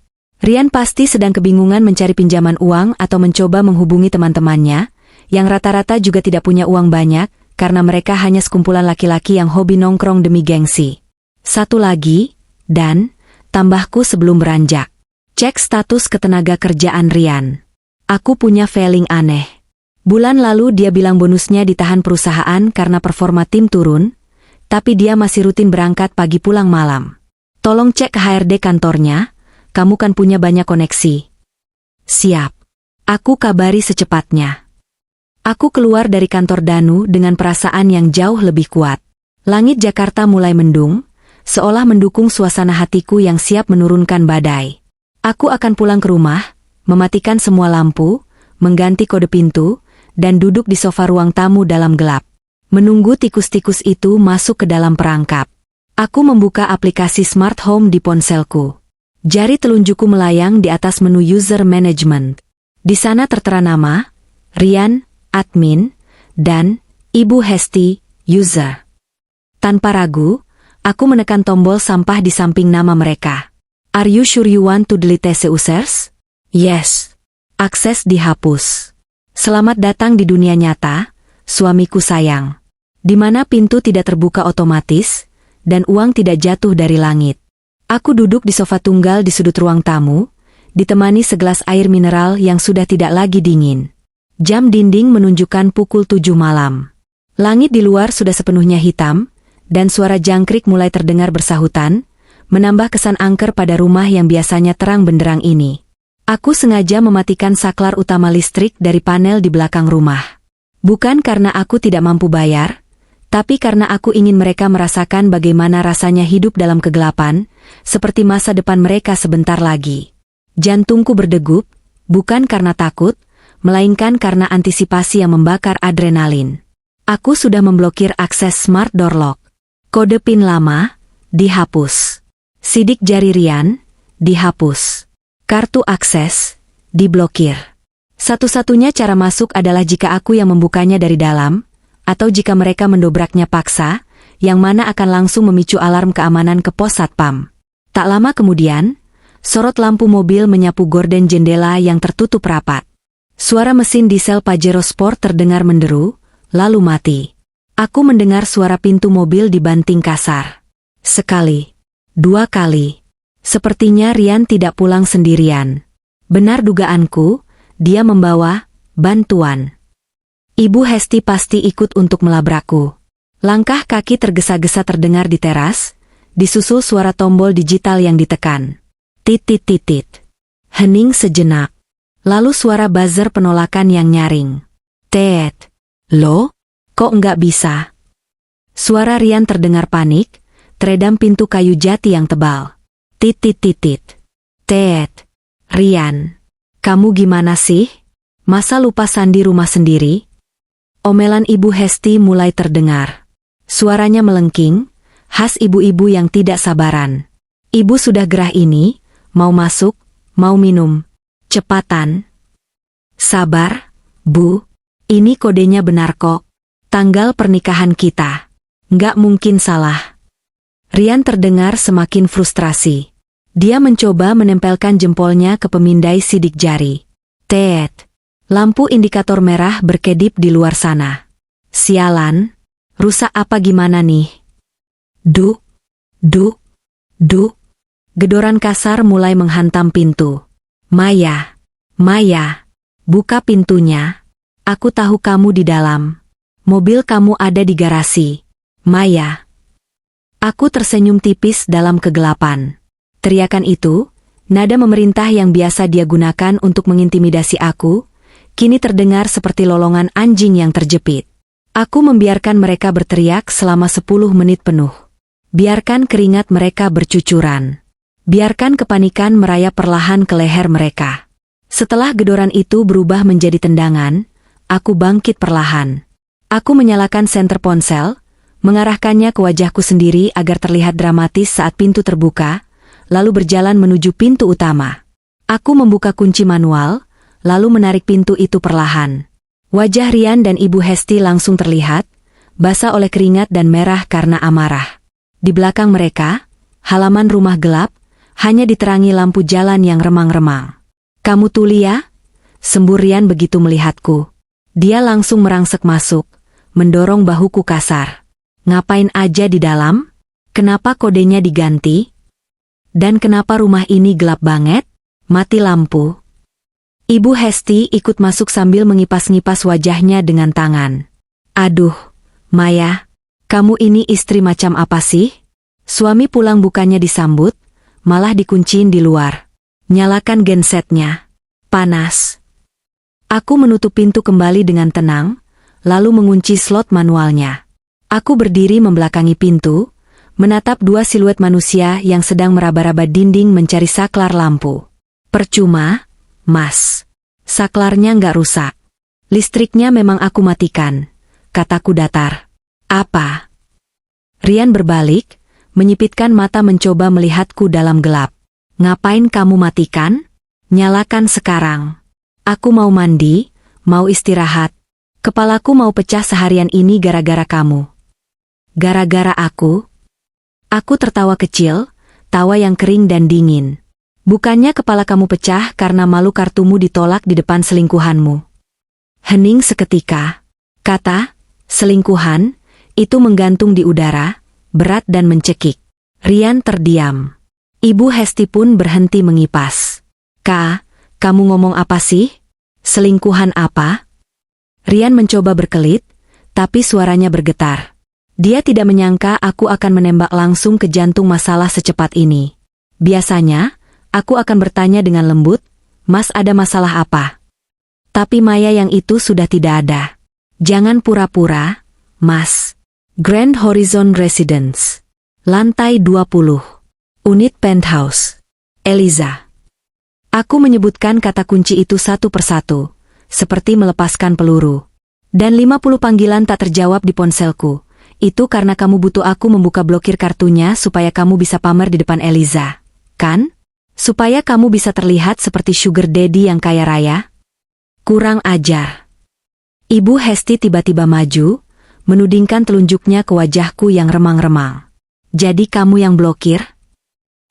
Rian pasti sedang kebingungan mencari pinjaman uang atau mencoba menghubungi teman-temannya, yang rata-rata juga tidak punya uang banyak, karena mereka hanya sekumpulan laki-laki yang hobi nongkrong demi gengsi. Satu lagi, dan tambahku sebelum beranjak. Cek status ketenaga kerjaan Rian. Aku punya feeling aneh. Bulan lalu dia bilang bonusnya ditahan perusahaan karena performa tim turun, tapi dia masih rutin berangkat pagi pulang malam. Tolong cek ke HRD kantornya, kamu kan punya banyak koneksi. Siap. Aku kabari secepatnya. Aku keluar dari kantor Danu dengan perasaan yang jauh lebih kuat. Langit Jakarta mulai mendung, seolah mendukung suasana hatiku yang siap menurunkan badai. Aku akan pulang ke rumah, mematikan semua lampu, mengganti kode pintu, dan duduk di sofa ruang tamu dalam gelap. Menunggu tikus-tikus itu masuk ke dalam perangkap. Aku membuka aplikasi Smart Home di ponselku. Jari telunjukku melayang di atas menu User Management. Di sana tertera nama, Rian, admin, dan Ibu Hesti, user. Tanpa ragu, aku menekan tombol sampah di samping nama mereka. Are you sure you want to delete these users? Yes. Akses dihapus. Selamat datang di dunia nyata, suamiku sayang. Di mana pintu tidak terbuka otomatis, dan uang tidak jatuh dari langit. Aku duduk di sofa tunggal di sudut ruang tamu, ditemani segelas air mineral yang sudah tidak lagi dingin. Jam dinding menunjukkan pukul 7 malam. Langit di luar sudah sepenuhnya hitam, dan suara jangkrik mulai terdengar bersahutan, menambah kesan angker pada rumah yang biasanya terang benderang ini. Aku sengaja mematikan saklar utama listrik dari panel di belakang rumah. Bukan karena aku tidak mampu bayar, tapi karena aku ingin mereka merasakan bagaimana rasanya hidup dalam kegelapan, seperti masa depan mereka sebentar lagi. Jantungku berdegup, bukan karena takut, melainkan karena antisipasi yang membakar adrenalin. Aku sudah memblokir akses Smart Door Lock. Kode PIN lama, dihapus. Sidik jari Rian, dihapus. Kartu akses, diblokir. Satu-satunya cara masuk adalah jika aku yang membukanya dari dalam, atau jika mereka mendobraknya paksa, yang mana akan langsung memicu alarm keamanan ke pos satpam. Tak lama kemudian, sorot lampu mobil menyapu gorden jendela yang tertutup rapat. Suara mesin diesel Pajero Sport terdengar menderu, lalu mati. Aku mendengar suara pintu mobil dibanting kasar. Sekali, 2 kali. Sepertinya Rian tidak pulang sendirian. Benar dugaanku, dia membawa bantuan. Ibu Hesti pasti ikut untuk melabrakku. Langkah kaki tergesa-gesa terdengar di teras, disusul suara tombol digital yang ditekan. Titit-titit. Hening sejenak. Lalu suara buzzer penolakan yang nyaring. Tet. Lo? Kok nggak bisa? Suara Rian terdengar panik, teredam pintu kayu jati yang tebal. Titit-titit. Tet. Rian. Kamu gimana sih? Masa lupa sandi rumah sendiri? Omelan Ibu Hesti mulai terdengar. Suaranya melengking, khas ibu-ibu yang tidak sabaran. Ibu sudah gerah ini, mau masuk, mau minum. Cepatan. Sabar, Bu. Ini kodenya benar kok. Tanggal pernikahan kita. Nggak mungkin salah. Rian terdengar semakin frustrasi. Dia mencoba menempelkan jempolnya ke pemindai sidik jari. Tet. Lampu indikator merah berkedip di luar sana. Sialan. Rusak apa gimana nih? Duk. Duk. Duk. Gedoran kasar mulai menghantam pintu. Maya. Maya. Buka pintunya. Aku tahu kamu di dalam. Mobil kamu ada di garasi. Maya. Aku tersenyum tipis dalam kegelapan. Teriakan itu, nada memerintah yang biasa dia gunakan untuk mengintimidasi aku, kini terdengar seperti lolongan anjing yang terjepit. Aku membiarkan mereka berteriak selama 10 menit penuh. Biarkan keringat mereka bercucuran. Biarkan kepanikan merayap perlahan ke leher mereka. Setelah gedoran itu berubah menjadi tendangan, aku bangkit perlahan. Aku menyalakan senter ponsel, mengarahkannya ke wajahku sendiri agar terlihat dramatis saat pintu terbuka, lalu berjalan menuju pintu utama. Aku membuka kunci manual, lalu menarik pintu itu perlahan. Wajah Rian dan Ibu Hesti langsung terlihat, basah oleh keringat dan merah karena amarah. Di belakang mereka, halaman rumah gelap, hanya diterangi lampu jalan yang remang-remang. Kamu tuli ya? Sembur Rian begitu melihatku. Dia langsung merangsek masuk, mendorong bahuku kasar. Ngapain aja di dalam? Kenapa kodenya diganti? Dan kenapa rumah ini gelap banget? Mati lampu. Ibu Hesti ikut masuk sambil mengipas-ngipas wajahnya dengan tangan. Aduh, Maya, kamu ini istri macam apa sih? Suami pulang bukannya disambut, malah dikunciin di luar. Nyalakan gensetnya. Panas. Aku menutup pintu kembali dengan tenang, lalu mengunci slot manualnya. Aku berdiri membelakangi pintu, menatap dua siluet manusia yang sedang meraba-raba dinding mencari saklar lampu. Percuma, Mas. Saklarnya nggak rusak. Listriknya memang aku matikan, kataku datar. Apa? Rian berbalik, menyipitkan mata mencoba melihatku dalam gelap. Ngapain kamu matikan? Nyalakan sekarang. Aku mau mandi, mau istirahat. Kepalaku mau pecah seharian ini gara-gara kamu. Gara-gara aku? Aku tertawa kecil, tawa yang kering dan dingin. Bukannya kepala kamu pecah karena malu kartumu ditolak di depan selingkuhanmu. Hening seketika. Kata, selingkuhan, itu menggantung di udara, berat dan mencekik. Rian terdiam. Ibu Hesti pun berhenti mengipas. Kak, kamu ngomong apa sih? Selingkuhan apa? Rian mencoba berkelit, tapi suaranya bergetar. Dia tidak menyangka aku akan menembak langsung ke jantung masalah secepat ini. Biasanya, aku akan bertanya dengan lembut, Mas ada masalah apa? Tapi Maya yang itu sudah tidak ada. Jangan pura-pura, Mas. Grand Horizon Residence. Lantai 20. Unit penthouse. Eliza. Aku menyebutkan kata kunci itu satu persatu, seperti melepaskan peluru. Dan 50 panggilan tak terjawab di ponselku. Itu karena kamu butuh aku membuka blokir kartunya supaya kamu bisa pamer di depan Eliza. Kan? Supaya kamu bisa terlihat seperti sugar daddy yang kaya raya? Kurang ajar. Ibu Hesti tiba-tiba maju, menudingkan telunjuknya ke wajahku yang remang-remang. Jadi kamu yang blokir?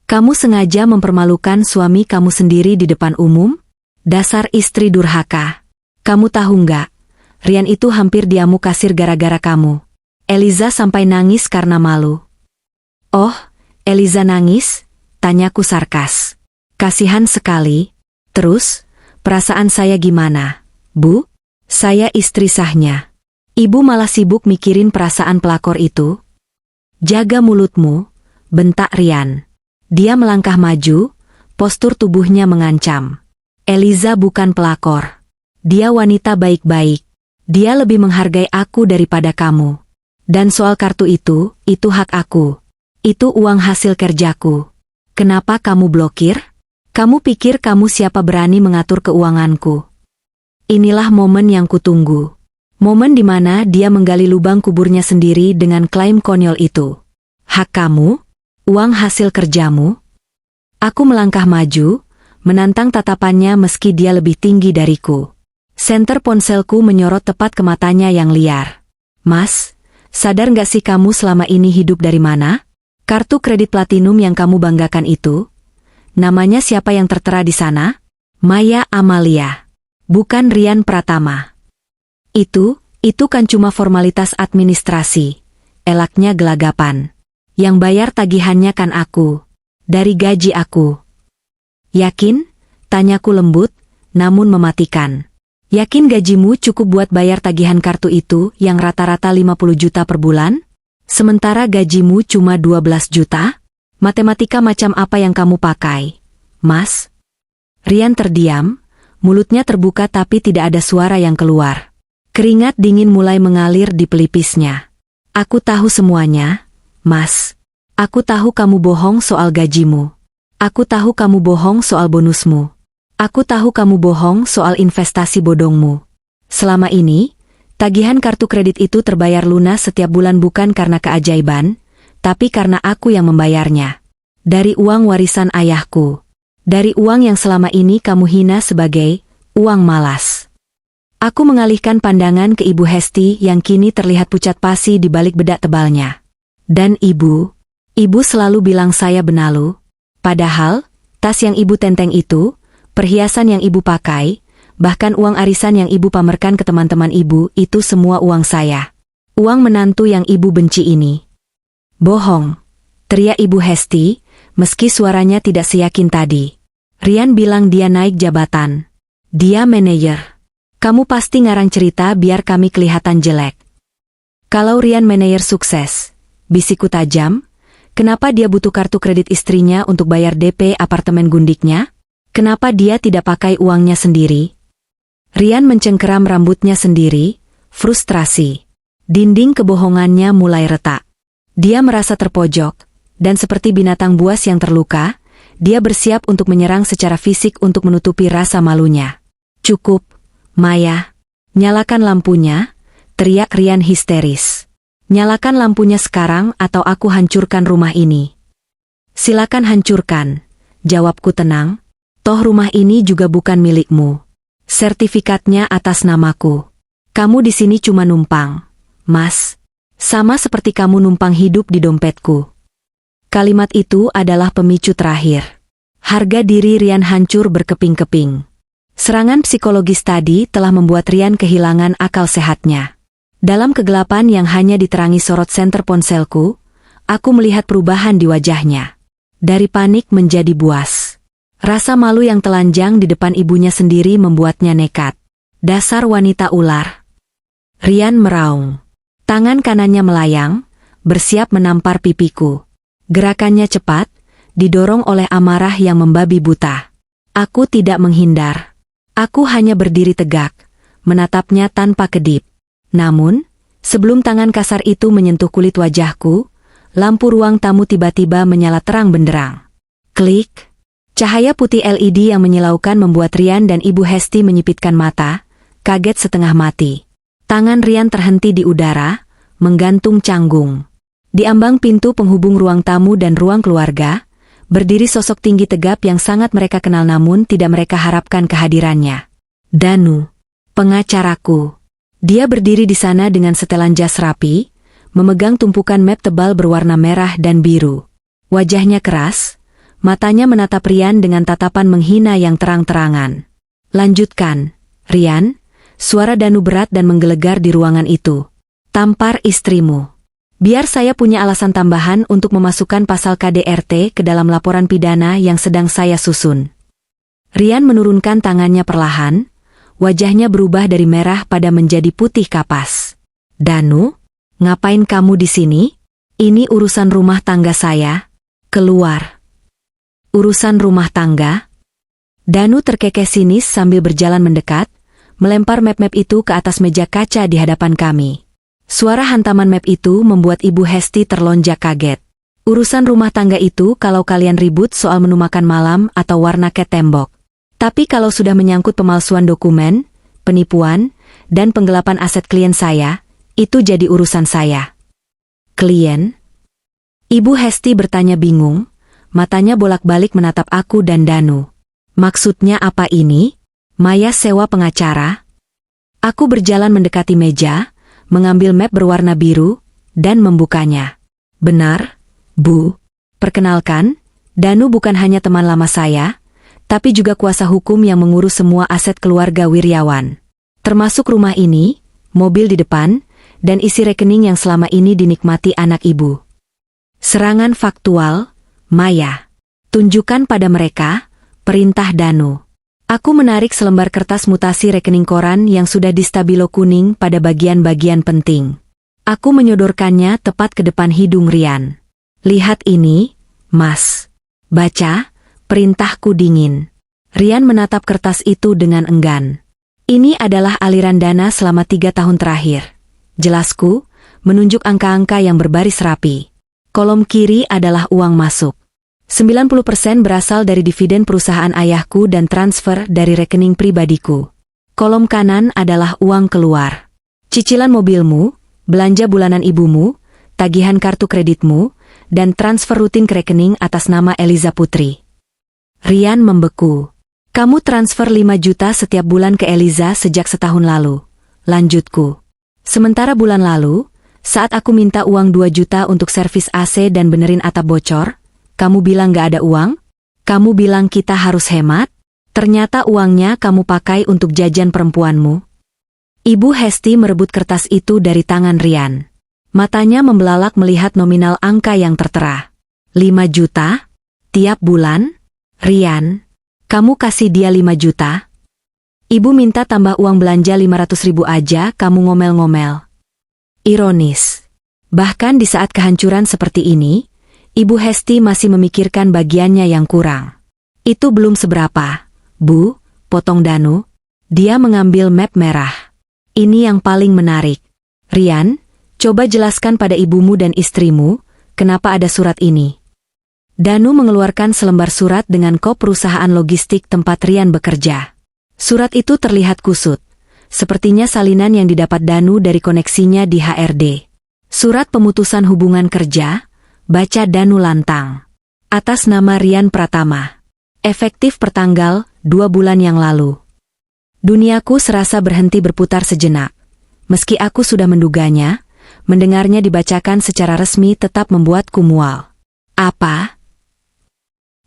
Kamu sengaja mempermalukan suami kamu sendiri di depan umum? Dasar istri durhaka. Kamu tahu nggak? Rian itu hampir diamuk kasir gara-gara kamu. Eliza sampai nangis karena malu. Oh, Eliza nangis? Tanyaku sarkas. Kasihan sekali. Terus, perasaan saya gimana, Bu? Saya istri sahnya. Ibu malah sibuk mikirin perasaan pelakor itu. Jaga mulutmu, bentak Rian. Dia melangkah maju, postur tubuhnya mengancam. Eliza bukan pelakor. Dia wanita baik-baik. Dia lebih menghargai aku daripada kamu. Dan soal kartu itu hak aku. Itu uang hasil kerjaku. Kenapa kamu blokir? Kamu pikir kamu siapa berani mengatur keuanganku? Inilah momen yang kutunggu. Momen di mana dia menggali lubang kuburnya sendiri dengan klaim konyol itu. Hak kamu? Uang hasil kerjamu? Aku melangkah maju, menantang tatapannya meski dia lebih tinggi dariku. Senter ponselku menyorot tepat ke matanya yang liar. Mas, sadar nggak sih kamu selama ini hidup dari mana? Kartu kredit platinum yang kamu banggakan itu? Namanya siapa yang tertera di sana? Maya Amalia. Bukan Rian Pratama. Itu kan cuma formalitas administrasi. Elaknya gelagapan. Yang bayar tagihannya kan aku. Dari gaji aku. Yakin? Tanyaku lembut, namun mematikan. Yakin gajimu cukup buat bayar tagihan kartu itu yang rata-rata 50 juta per bulan? Sementara gajimu cuma 12 juta? Matematika macam apa yang kamu pakai, Mas? Rian terdiam, mulutnya terbuka tapi tidak ada suara yang keluar. Keringat dingin mulai mengalir di pelipisnya. Aku tahu semuanya, Mas. Aku tahu kamu bohong soal gajimu. Aku tahu kamu bohong soal bonusmu. Aku tahu kamu bohong soal investasi bodongmu. Selama ini, tagihan kartu kredit itu terbayar lunas setiap bulan bukan karena keajaiban, tapi karena aku yang membayarnya. Dari uang warisan ayahku. Dari uang yang selama ini kamu hina sebagai uang malas. Aku mengalihkan pandangan ke Ibu Hesti yang kini terlihat pucat pasi di balik bedak tebalnya. Dan ibu selalu bilang saya benalu. Padahal, tas yang ibu tenteng itu, perhiasan yang ibu pakai, bahkan uang arisan yang ibu pamerkan ke teman-teman ibu, itu semua uang saya. Uang menantu yang ibu benci ini. Bohong, teriak Ibu Hesti, meski suaranya tidak seyakin tadi. Rian bilang dia naik jabatan. Dia manajer. Kamu pasti ngarang cerita biar kami kelihatan jelek. Kalau Rian manajer sukses, bisikku tajam, kenapa dia butuh kartu kredit istrinya untuk bayar DP apartemen gundiknya? Kenapa dia tidak pakai uangnya sendiri? Rian mencengkeram rambutnya sendiri, frustrasi. Dinding kebohongannya mulai retak. Dia merasa terpojok, dan seperti binatang buas yang terluka, dia bersiap untuk menyerang secara fisik untuk menutupi rasa malunya. Cukup, Maya. Nyalakan lampunya, teriak Rian histeris. Nyalakan lampunya sekarang atau aku hancurkan rumah ini. Silakan hancurkan, jawabku tenang. Toh rumah ini juga bukan milikmu. Sertifikatnya atas namaku. Kamu di sini cuma numpang, Mas. Sama seperti kamu numpang hidup di dompetku. Kalimat itu adalah pemicu terakhir. Harga diri Rian hancur berkeping-keping. Serangan psikologis tadi telah membuat Rian kehilangan akal sehatnya. Dalam kegelapan yang hanya diterangi sorot senter ponselku, aku melihat perubahan di wajahnya. Dari panik menjadi buas. Rasa malu yang telanjang di depan ibunya sendiri membuatnya nekat. Dasar wanita ular. Rian meraung. Tangan kanannya melayang, bersiap menampar pipiku. Gerakannya cepat, didorong oleh amarah yang membabi buta. Aku tidak menghindar. Aku hanya berdiri tegak, menatapnya tanpa kedip. Namun, sebelum tangan kasar itu menyentuh kulit wajahku, lampu ruang tamu tiba-tiba menyala terang benderang. Klik. Cahaya putih LED yang menyilaukan membuat Rian dan Ibu Hesti menyipitkan mata, kaget setengah mati. Tangan Rian terhenti di udara, menggantung canggung. Di ambang pintu penghubung ruang tamu dan ruang keluarga, berdiri sosok tinggi tegap yang sangat mereka kenal namun tidak mereka harapkan kehadirannya. Danu, pengacaraku. Dia berdiri di sana dengan setelan jas rapi, memegang tumpukan map tebal berwarna merah dan biru. Wajahnya keras, matanya menatap Rian dengan tatapan menghina yang terang-terangan. Lanjutkan, Rian, suara Danu berat dan menggelegar di ruangan itu. Tampar istrimu. Biar saya punya alasan tambahan untuk memasukkan pasal KDRT ke dalam laporan pidana yang sedang saya susun. Rian menurunkan tangannya perlahan, wajahnya berubah dari merah pada menjadi putih kapas. Danu, ngapain kamu di sini? Ini urusan rumah tangga saya. Keluar. Urusan rumah tangga? Danu terkekeh sinis sambil berjalan mendekat, melempar map-map itu ke atas meja kaca di hadapan kami. Suara hantaman map itu membuat Ibu Hesti terlonjak kaget. Urusan rumah tangga itu kalau kalian ribut soal menu makan malam atau warna cat tembok. Tapi kalau sudah menyangkut pemalsuan dokumen, penipuan, dan penggelapan aset klien saya, itu jadi urusan saya. Klien? Ibu Hesti bertanya bingung, matanya bolak-balik menatap aku dan Danu. Maksudnya apa ini? Maya sewa pengacara? Aku berjalan mendekati meja, mengambil map berwarna biru, dan membukanya. Benar, Bu. Perkenalkan, Danu bukan hanya teman lama saya, tapi juga kuasa hukum yang mengurus semua aset keluarga Wiryawan. Termasuk rumah ini, mobil di depan, dan isi rekening yang selama ini dinikmati anak ibu. Serangan faktual, Maya. Tunjukkan pada mereka, perintah Danu. Aku menarik selembar kertas mutasi rekening koran yang sudah di stabilo kuning pada bagian-bagian penting. Aku menyodorkannya tepat ke depan hidung Rian. Lihat ini, Mas. Baca, perintahku dingin. Rian menatap kertas itu dengan enggan. Ini adalah aliran dana selama 3 tahun terakhir. Jelasku, menunjuk angka-angka yang berbaris rapi. Kolom kiri adalah uang masuk. 90% berasal dari dividen perusahaan ayahku dan transfer dari rekening pribadiku. Kolom kanan adalah uang keluar. Cicilan mobilmu, belanja bulanan ibumu, tagihan kartu kreditmu, dan transfer rutin ke rekening atas nama Eliza Putri. Rian membeku. Kamu transfer 5 juta setiap bulan ke Eliza sejak setahun lalu. Lanjutku. Sementara bulan lalu, saat aku minta uang 2 juta untuk servis AC dan benerin atap bocor, kamu bilang gak ada uang? Kamu bilang kita harus hemat? Ternyata uangnya kamu pakai untuk jajan perempuanmu. Ibu Hesti merebut kertas itu dari tangan Rian. Matanya membelalak melihat nominal angka yang tertera. 5 juta? Tiap bulan? Rian, kamu kasih dia 5 juta? Ibu minta tambah uang belanja 500.000 aja, kamu ngomel-ngomel. Ironis. Bahkan di saat kehancuran seperti ini, Ibu Hesti masih memikirkan bagiannya yang kurang. Itu belum seberapa, Bu, potong Danu. Dia mengambil map merah. Ini yang paling menarik. Rian, coba jelaskan pada ibumu dan istrimu, kenapa ada surat ini. Danu mengeluarkan selembar surat dengan kop perusahaan logistik tempat Rian bekerja. Surat itu terlihat kusut. Sepertinya salinan yang didapat Danu dari koneksinya di HRD. Surat pemutusan hubungan kerja, baca Danu lantang. Atas nama Rian Pratama. Efektif pertanggal 2 bulan yang lalu. Duniaku serasa berhenti berputar sejenak. Meski aku sudah menduganya, mendengarnya dibacakan secara resmi tetap membuatku mual. Apa?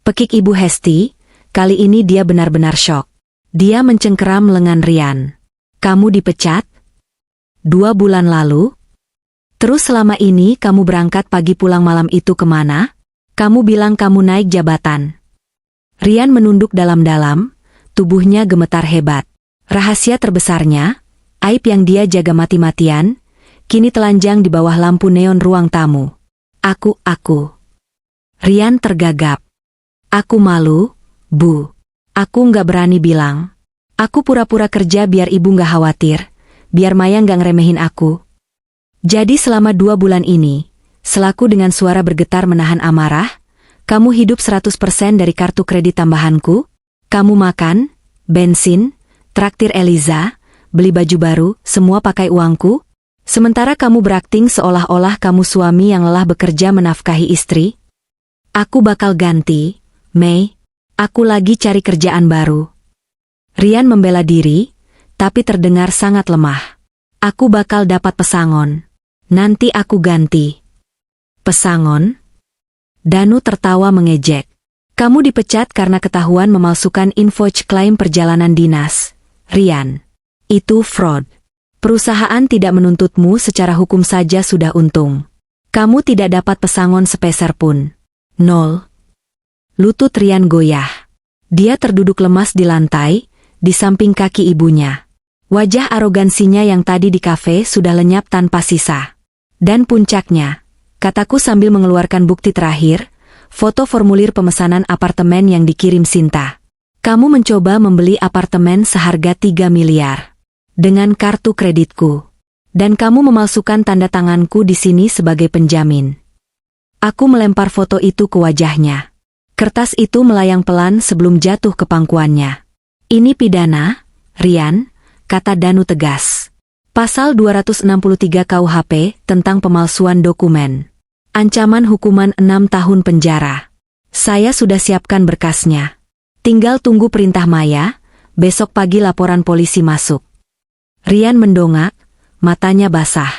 Pekik Ibu Hesti, kali ini dia benar-benar syok. Dia mencengkeram lengan Rian. Kamu dipecat? 2 bulan lalu? Terus selama ini kamu berangkat pagi pulang malam itu kemana? Kamu bilang kamu naik jabatan. Rian menunduk dalam-dalam, tubuhnya gemetar hebat. Rahasia terbesarnya, aib yang dia jaga mati-matian, kini telanjang di bawah lampu neon ruang tamu. Aku. Rian tergagap. Aku malu, Bu. Aku nggak berani bilang. Aku pura-pura kerja biar ibu nggak khawatir, biar Maya nggak ngeremehin aku. Jadi selama 2 bulan ini, selaku dengan suara bergetar menahan amarah, kamu hidup 100% dari kartu kredit tambahanku? Kamu makan, bensin, traktir Eliza, beli baju baru, semua pakai uangku? Sementara kamu berakting seolah-olah kamu suami yang lelah bekerja menafkahi istri? Aku bakal ganti, Mei. Aku lagi cari kerjaan baru. Rian membela diri, tapi terdengar sangat lemah. Aku bakal dapat pesangon. Nanti aku ganti. Pesangon? Danu tertawa mengejek. Kamu dipecat karena ketahuan memalsukan invoice klaim perjalanan dinas. Rian. Itu fraud. Perusahaan tidak menuntutmu secara hukum saja sudah untung. Kamu tidak dapat pesangon sepeser pun. 0. Lutut Rian goyah. Dia terduduk lemas di lantai, di samping kaki ibunya. Wajah arogansinya yang tadi di kafe sudah lenyap tanpa sisa. Dan puncaknya, kataku sambil mengeluarkan bukti terakhir, foto formulir pemesanan apartemen yang dikirim Sinta. Kamu mencoba membeli apartemen seharga 3 miliar. Dengan kartu kreditku. Dan kamu memalsukan tanda tanganku di sini sebagai penjamin. Aku melempar foto itu ke wajahnya. Kertas itu melayang pelan sebelum jatuh ke pangkuannya. Ini pidana, Rian, kata Danu tegas. Pasal 263 KUHP tentang pemalsuan dokumen. Ancaman hukuman 6 tahun penjara. Saya sudah siapkan berkasnya. Tinggal tunggu perintah Maya, besok pagi laporan polisi masuk. Rian mendongak, matanya basah.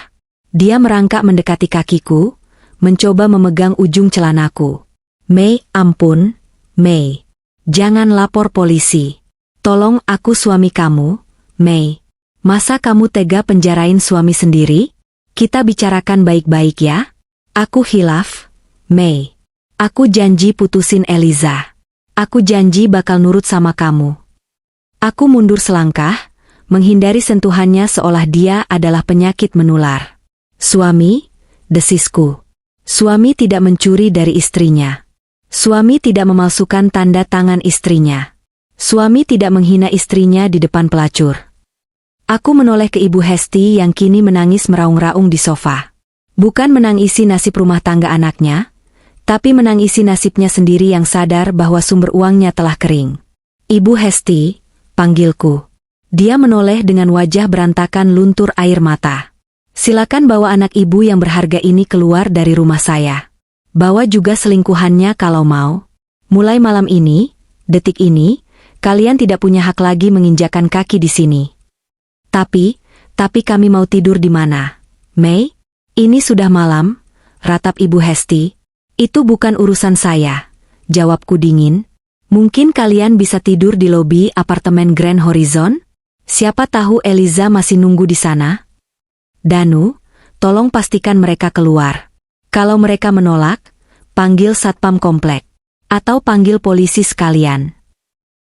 Dia merangkak mendekati kakiku, mencoba memegang ujung celanaku. Mei, ampun, Mei. Jangan lapor polisi. Tolong aku suami kamu, Mei. Masa kamu tega penjarain suami sendiri? Kita bicarakan baik-baik ya. Aku hilaf, Mei. Aku janji putusin Eliza. Aku janji bakal nurut sama kamu. Aku mundur selangkah, menghindari sentuhannya seolah dia adalah penyakit menular. Suami, desisku. Suami tidak mencuri dari istrinya. Suami tidak memalsukan tanda tangan istrinya. Suami tidak menghina istrinya di depan pelacur. Aku menoleh ke Ibu Hesti yang kini menangis meraung-raung di sofa. Bukan menangisi nasib rumah tangga anaknya, tapi menangisi nasibnya sendiri yang sadar bahwa sumber uangnya telah kering. Ibu Hesti, panggilku. Dia menoleh dengan wajah berantakan luntur air mata. Silakan bawa anak ibu yang berharga ini keluar dari rumah saya. Bawa juga selingkuhannya kalau mau. Mulai malam ini, detik ini, kalian tidak punya hak lagi menginjakan kaki di sini. Tapi kami mau tidur di mana? Mei? Ini sudah malam, ratap Ibu Hesti. Itu bukan urusan saya, jawabku dingin. Mungkin kalian bisa tidur di lobi apartemen Grand Horizon? Siapa tahu Eliza masih nunggu di sana? Danu, tolong pastikan mereka keluar. Kalau mereka menolak, panggil satpam komplek. Atau panggil polisi sekalian.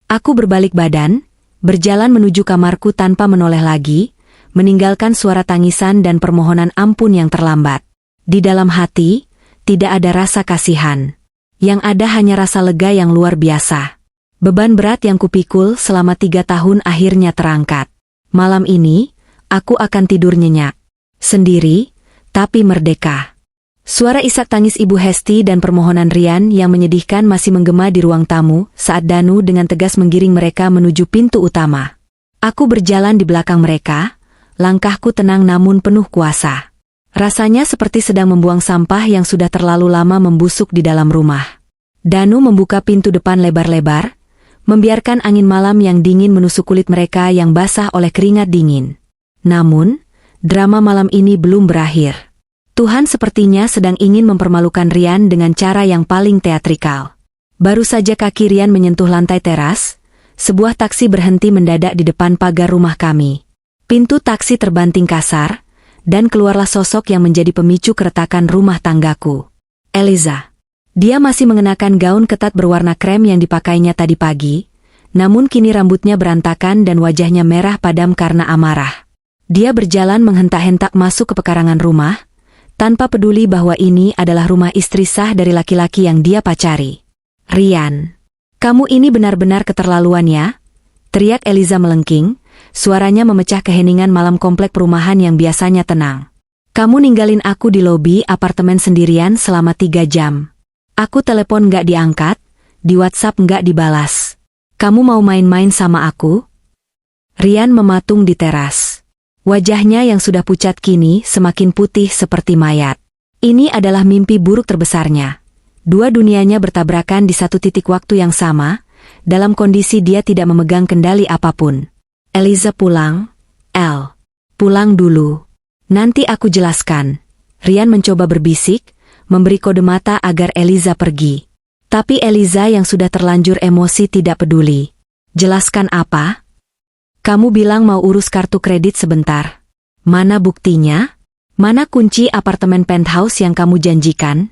Aku berbalik badan, berjalan menuju kamarku tanpa menoleh lagi, meninggalkan suara tangisan dan permohonan ampun yang terlambat. Di dalam hati, tidak ada rasa kasihan. Yang ada hanya rasa lega yang luar biasa. Beban berat yang kupikul selama 3 tahun akhirnya terangkat. Malam ini, aku akan tidur nyenyak. Sendiri, tapi merdeka. Suara isak tangis Ibu Hesti dan permohonan Rian yang menyedihkan masih menggema di ruang tamu saat Danu dengan tegas menggiring mereka menuju pintu utama. Aku berjalan di belakang mereka, langkahku tenang namun penuh kuasa. Rasanya seperti sedang membuang sampah yang sudah terlalu lama membusuk di dalam rumah. Danu membuka pintu depan lebar-lebar, membiarkan angin malam yang dingin menusuk kulit mereka yang basah oleh keringat dingin. Namun, drama malam ini belum berakhir. Tuhan sepertinya sedang ingin mempermalukan Rian dengan cara yang paling teatrikal. Baru saja kaki Rian menyentuh lantai teras, sebuah taksi berhenti mendadak di depan pagar rumah kami. Pintu taksi terbanting kasar, dan keluarlah sosok yang menjadi pemicu keretakan rumah tanggaku. Eliza. Dia masih mengenakan gaun ketat berwarna krem yang dipakainya tadi pagi, namun kini rambutnya berantakan dan wajahnya merah padam karena amarah. Dia berjalan menghentak-hentak masuk ke pekarangan rumah, tanpa peduli bahwa ini adalah rumah istri sah dari laki-laki yang dia pacari. Rian, kamu ini benar-benar keterlaluan ya? Teriak Eliza melengking, suaranya memecah keheningan malam komplek perumahan yang biasanya tenang. Kamu ninggalin aku di lobi apartemen sendirian selama 3 jam. Aku telepon nggak diangkat, di WhatsApp nggak dibalas. Kamu mau main-main sama aku? Rian mematung di teras. Wajahnya yang sudah pucat kini semakin putih seperti mayat. Ini adalah mimpi buruk terbesarnya. Dua dunianya bertabrakan di satu titik waktu yang sama, dalam kondisi dia tidak memegang kendali apapun. Eliza pulang. El. Pulang dulu. Nanti aku jelaskan. Rian mencoba berbisik, memberi kode mata agar Eliza pergi. Tapi Eliza yang sudah terlanjur emosi tidak peduli. Jelaskan apa? Kamu bilang mau urus kartu kredit sebentar. Mana buktinya? Mana kunci apartemen penthouse yang kamu janjikan?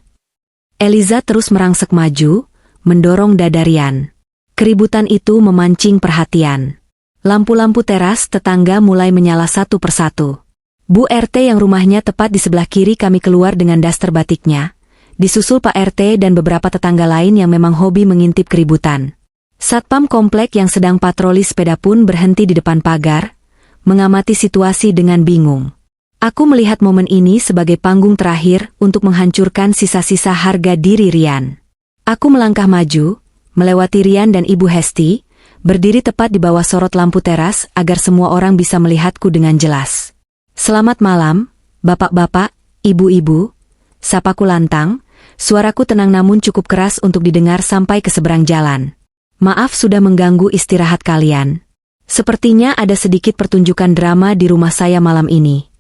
Eliza terus merangsek maju, mendorong dada Rian. Keributan itu memancing perhatian. Lampu-lampu teras tetangga mulai menyala satu persatu. Bu RT yang rumahnya tepat di sebelah kiri kami keluar dengan daster batiknya. Disusul Pak RT dan beberapa tetangga lain yang memang hobi mengintip keributan. Satpam komplek yang sedang patroli sepeda pun berhenti di depan pagar, mengamati situasi dengan bingung. Aku melihat momen ini sebagai panggung terakhir untuk menghancurkan sisa-sisa harga diri Rian. Aku melangkah maju, melewati Rian dan Ibu Hesti, berdiri tepat di bawah sorot lampu teras agar semua orang bisa melihatku dengan jelas. "Selamat malam, bapak-bapak, ibu-ibu," sapaku lantang, suaraku tenang namun cukup keras untuk didengar sampai ke seberang jalan. "Maaf sudah mengganggu istirahat kalian. Sepertinya ada sedikit pertunjukan drama di rumah saya malam ini."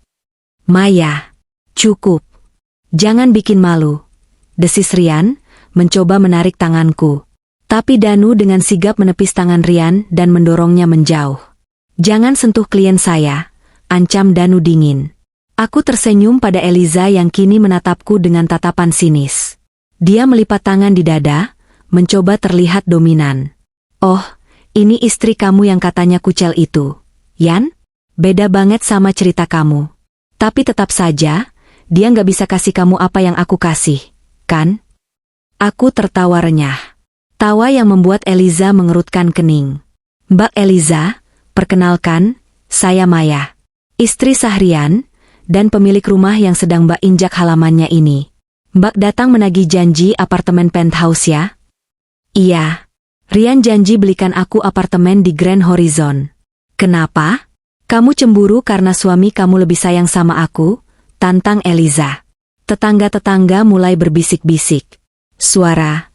"Maya, cukup. Jangan bikin malu," desis Rian, mencoba menarik tanganku. Tapi Danu dengan sigap menepis tangan Rian dan mendorongnya menjauh. "Jangan sentuh klien saya," ancam Danu dingin. Aku tersenyum pada Eliza yang kini menatapku dengan tatapan sinis. Dia melipat tangan di dada, mencoba terlihat dominan. "Oh, ini istri kamu yang katanya kucel itu, Yan? Beda banget sama cerita kamu. Tapi tetap saja, dia nggak bisa kasih kamu apa yang aku kasih, kan?" Aku tertawa renyah. Tawa yang membuat Eliza mengerutkan kening. "Mbak Eliza, perkenalkan, saya Maya, istri Sahrian, dan pemilik rumah yang sedang Mbak injak halamannya ini. Mbak datang menagih janji apartemen penthouse ya?" "Iya. Rian janji belikan aku apartemen di Grand Horizon." "Kenapa? Kamu cemburu karena suami kamu lebih sayang sama aku?" tantang Eliza. Tetangga-tetangga mulai berbisik-bisik. Suara,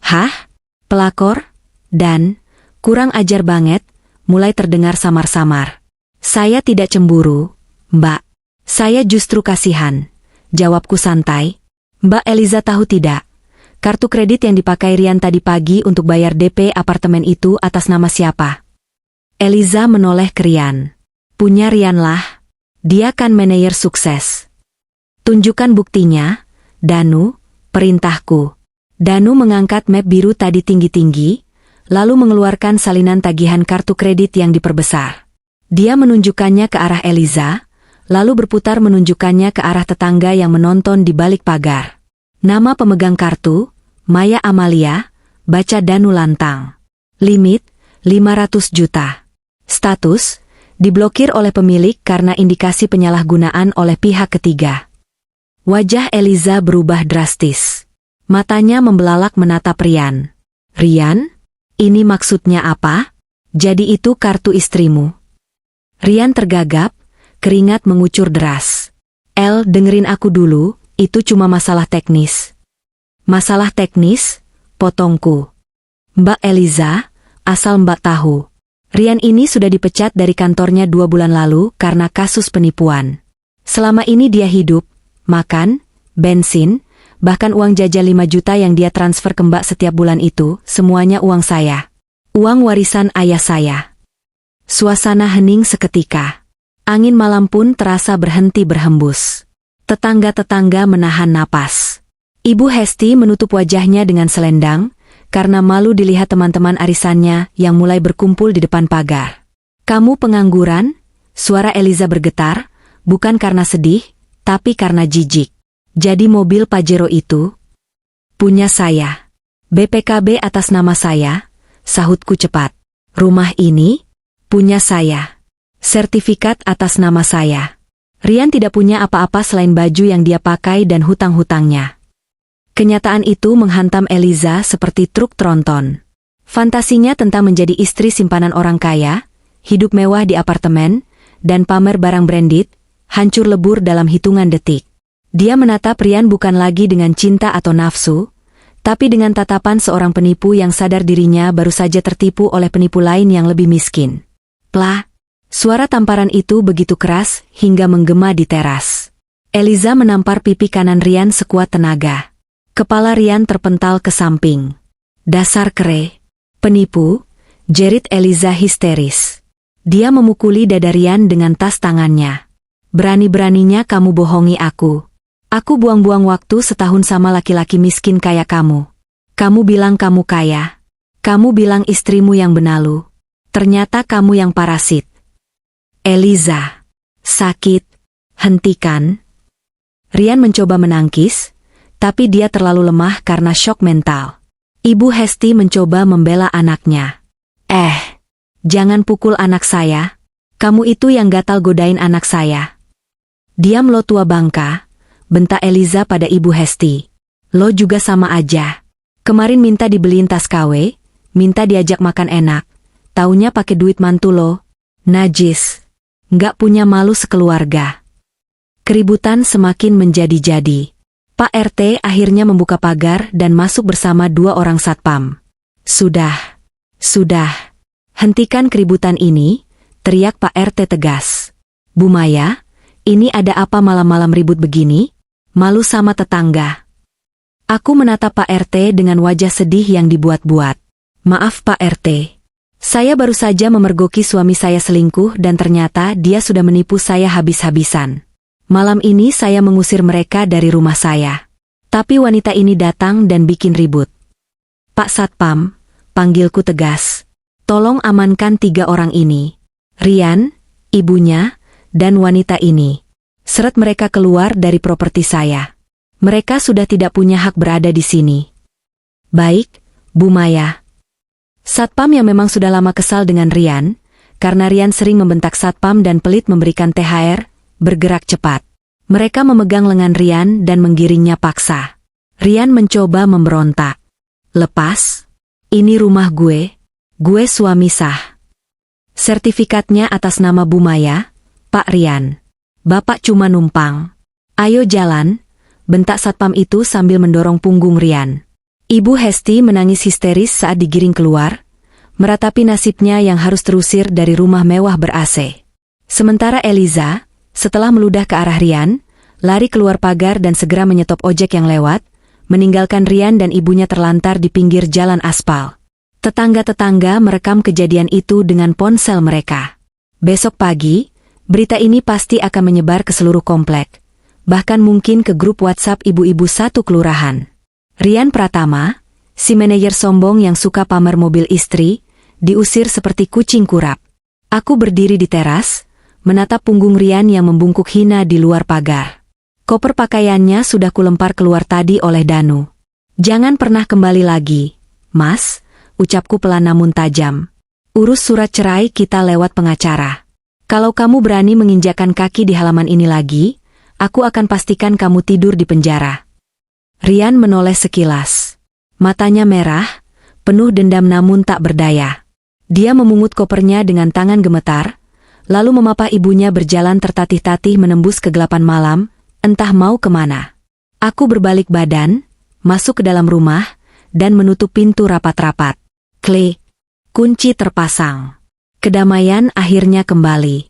"Hah? Pelakor?" dan "Kurang ajar banget," mulai terdengar samar-samar. "Saya tidak cemburu, Mbak. Saya justru kasihan," jawabku santai. "Mbak Eliza tahu tidak? Kartu kredit yang dipakai Rian tadi pagi untuk bayar DP apartemen itu atas nama siapa?" Eliza menoleh ke Rian. "Punya Rian lah. Dia kan manajer sukses." "Tunjukkan buktinya, Danu," perintahku. Danu mengangkat map biru tadi tinggi-tinggi, lalu mengeluarkan salinan tagihan kartu kredit yang diperbesar. Dia menunjukkannya ke arah Eliza, lalu berputar menunjukkannya ke arah tetangga yang menonton di balik pagar. "Nama pemegang kartu, Maya Amalia," baca Danu lantang. "Limit, 500 juta. Status, diblokir oleh pemilik karena indikasi penyalahgunaan oleh pihak ketiga." Wajah Eliza berubah drastis. Matanya membelalak menatap Rian. "Rian? Ini maksudnya apa? Jadi itu kartu istrimu?" Rian tergagap, keringat mengucur deras. Dengerin aku dulu, itu cuma masalah teknis." "Masalah teknis?" potongku. "Mbak Eliza, asal Mbak tahu, Rian ini sudah dipecat dari kantornya 2 bulan lalu karena kasus penipuan. Selama ini dia hidup, makan, bensin, bahkan uang jajan 5 juta yang dia transfer ke Mbak setiap bulan itu, semuanya uang saya. Uang warisan ayah saya." Suasana hening seketika. Angin malam pun terasa berhenti berhembus. Tetangga-tetangga menahan napas. Ibu Hesti menutup wajahnya dengan selendang, karena malu dilihat teman-teman arisannya yang mulai berkumpul di depan pagar. "Kamu pengangguran?" Suara Eliza bergetar, bukan karena sedih, tapi karena jijik. "Jadi mobil Pajero itu punya saya. BPKB atas nama saya," sahutku cepat. "Rumah ini punya saya. Sertifikat atas nama saya." Rian tidak punya apa-apa selain baju yang dia pakai dan hutang-hutangnya. Kenyataan itu menghantam Eliza seperti truk tronton. Fantasinya tentang menjadi istri simpanan orang kaya, hidup mewah di apartemen, dan pamer barang branded, hancur lebur dalam hitungan detik. Dia menatap Rian bukan lagi dengan cinta atau nafsu, tapi dengan tatapan seorang penipu yang sadar dirinya baru saja tertipu oleh penipu lain yang lebih miskin. Plah! Suara tamparan itu begitu keras hingga menggema di teras. Eliza menampar pipi kanan Rian sekuat tenaga. Kepala Rian terpental ke samping. "Dasar kere, penipu," jerit Eliza histeris. Dia memukuli dada Rian dengan tas tangannya. "Berani-beraninya kamu bohongi aku. Aku buang-buang waktu setahun sama laki-laki miskin kayak kamu. Kamu bilang kamu kaya. Kamu bilang istrimu yang benalu. Ternyata kamu yang parasit." "Eliza, sakit, hentikan." Rian mencoba menangkis, tapi dia terlalu lemah karena syok mental. Ibu Hesti mencoba membela anaknya. Jangan pukul anak saya. Kamu itu yang gatal godain anak saya." Diam lo tua bangka, bentak Eliza pada Ibu Hesti. Lo juga sama aja. Kemarin minta dibeliin tas KW, minta diajak makan enak. Taunya pakai duit mantu lo. Najis. Nggak punya malu sekeluarga. Keributan semakin menjadi-jadi. Pak RT akhirnya membuka pagar dan masuk bersama 2 orang satpam. Sudah. Hentikan keributan ini, teriak Pak RT tegas. Bu Maya, ini ada apa malam-malam ribut begini? Malu sama tetangga. Aku menatap Pak RT dengan wajah sedih yang dibuat-buat. Maaf Pak RT. Saya baru saja memergoki suami saya selingkuh dan ternyata dia sudah menipu saya habis-habisan. Malam ini saya mengusir mereka dari rumah saya. Tapi wanita ini datang dan bikin ribut. Pak Satpam, panggilku tegas. Tolong amankan 3 orang ini. Rian, ibunya, dan wanita ini. Seret mereka keluar dari properti saya. Mereka sudah tidak punya hak berada di sini. Baik, Bu Maya. Satpam yang memang sudah lama kesal dengan Rian, karena Rian sering membentak Satpam dan pelit memberikan THR, bergerak cepat. Mereka memegang lengan Rian dan menggiringnya paksa. Rian mencoba memberontak. Lepas, ini rumah gue suami sah. Sertifikatnya atas nama Bu Maya, Pak Rian. Bapak cuma numpang. Ayo jalan, bentak Satpam itu sambil mendorong punggung Rian. Ibu Hesti menangis histeris saat digiring keluar, meratapi nasibnya yang harus terusir dari rumah mewah ber-AC. Sementara Eliza, setelah meludah ke arah Rian, lari keluar pagar dan segera menyetop ojek yang lewat, meninggalkan Rian dan ibunya terlantar di pinggir jalan aspal. Tetangga-tetangga merekam kejadian itu dengan ponsel mereka. Besok pagi, berita ini pasti akan menyebar ke seluruh komplek, bahkan mungkin ke grup WhatsApp ibu-ibu satu kelurahan. Rian Pratama, si manajer sombong yang suka pamer mobil istri, diusir seperti kucing kurap. Aku berdiri di teras, menatap punggung Rian yang membungkuk hina di luar pagar. Koper pakaiannya sudah kulempar keluar tadi oleh Danu. Jangan pernah kembali lagi, Mas, ucapku pelan namun tajam. Urus surat cerai kita lewat pengacara. Kalau kamu berani menginjakkan kaki di halaman ini lagi, aku akan pastikan kamu tidur di penjara. Rian menoleh sekilas. Matanya merah, penuh dendam namun tak berdaya. Dia memungut kopernya dengan tangan gemetar, lalu memapah ibunya berjalan tertatih-tatih menembus kegelapan malam, entah mau kemana. Aku berbalik badan, masuk ke dalam rumah, dan menutup pintu rapat-rapat. Klik. Kunci terpasang. Kedamaian akhirnya kembali.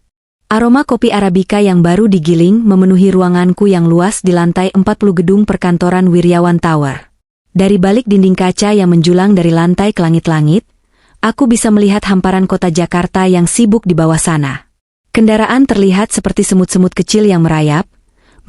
Aroma kopi Arabica yang baru digiling memenuhi ruanganku yang luas di lantai 40 gedung perkantoran Wiryawan Tower. Dari balik dinding kaca yang menjulang dari lantai ke langit-langit, aku bisa melihat hamparan kota Jakarta yang sibuk di bawah sana. Kendaraan terlihat seperti semut-semut kecil yang merayap,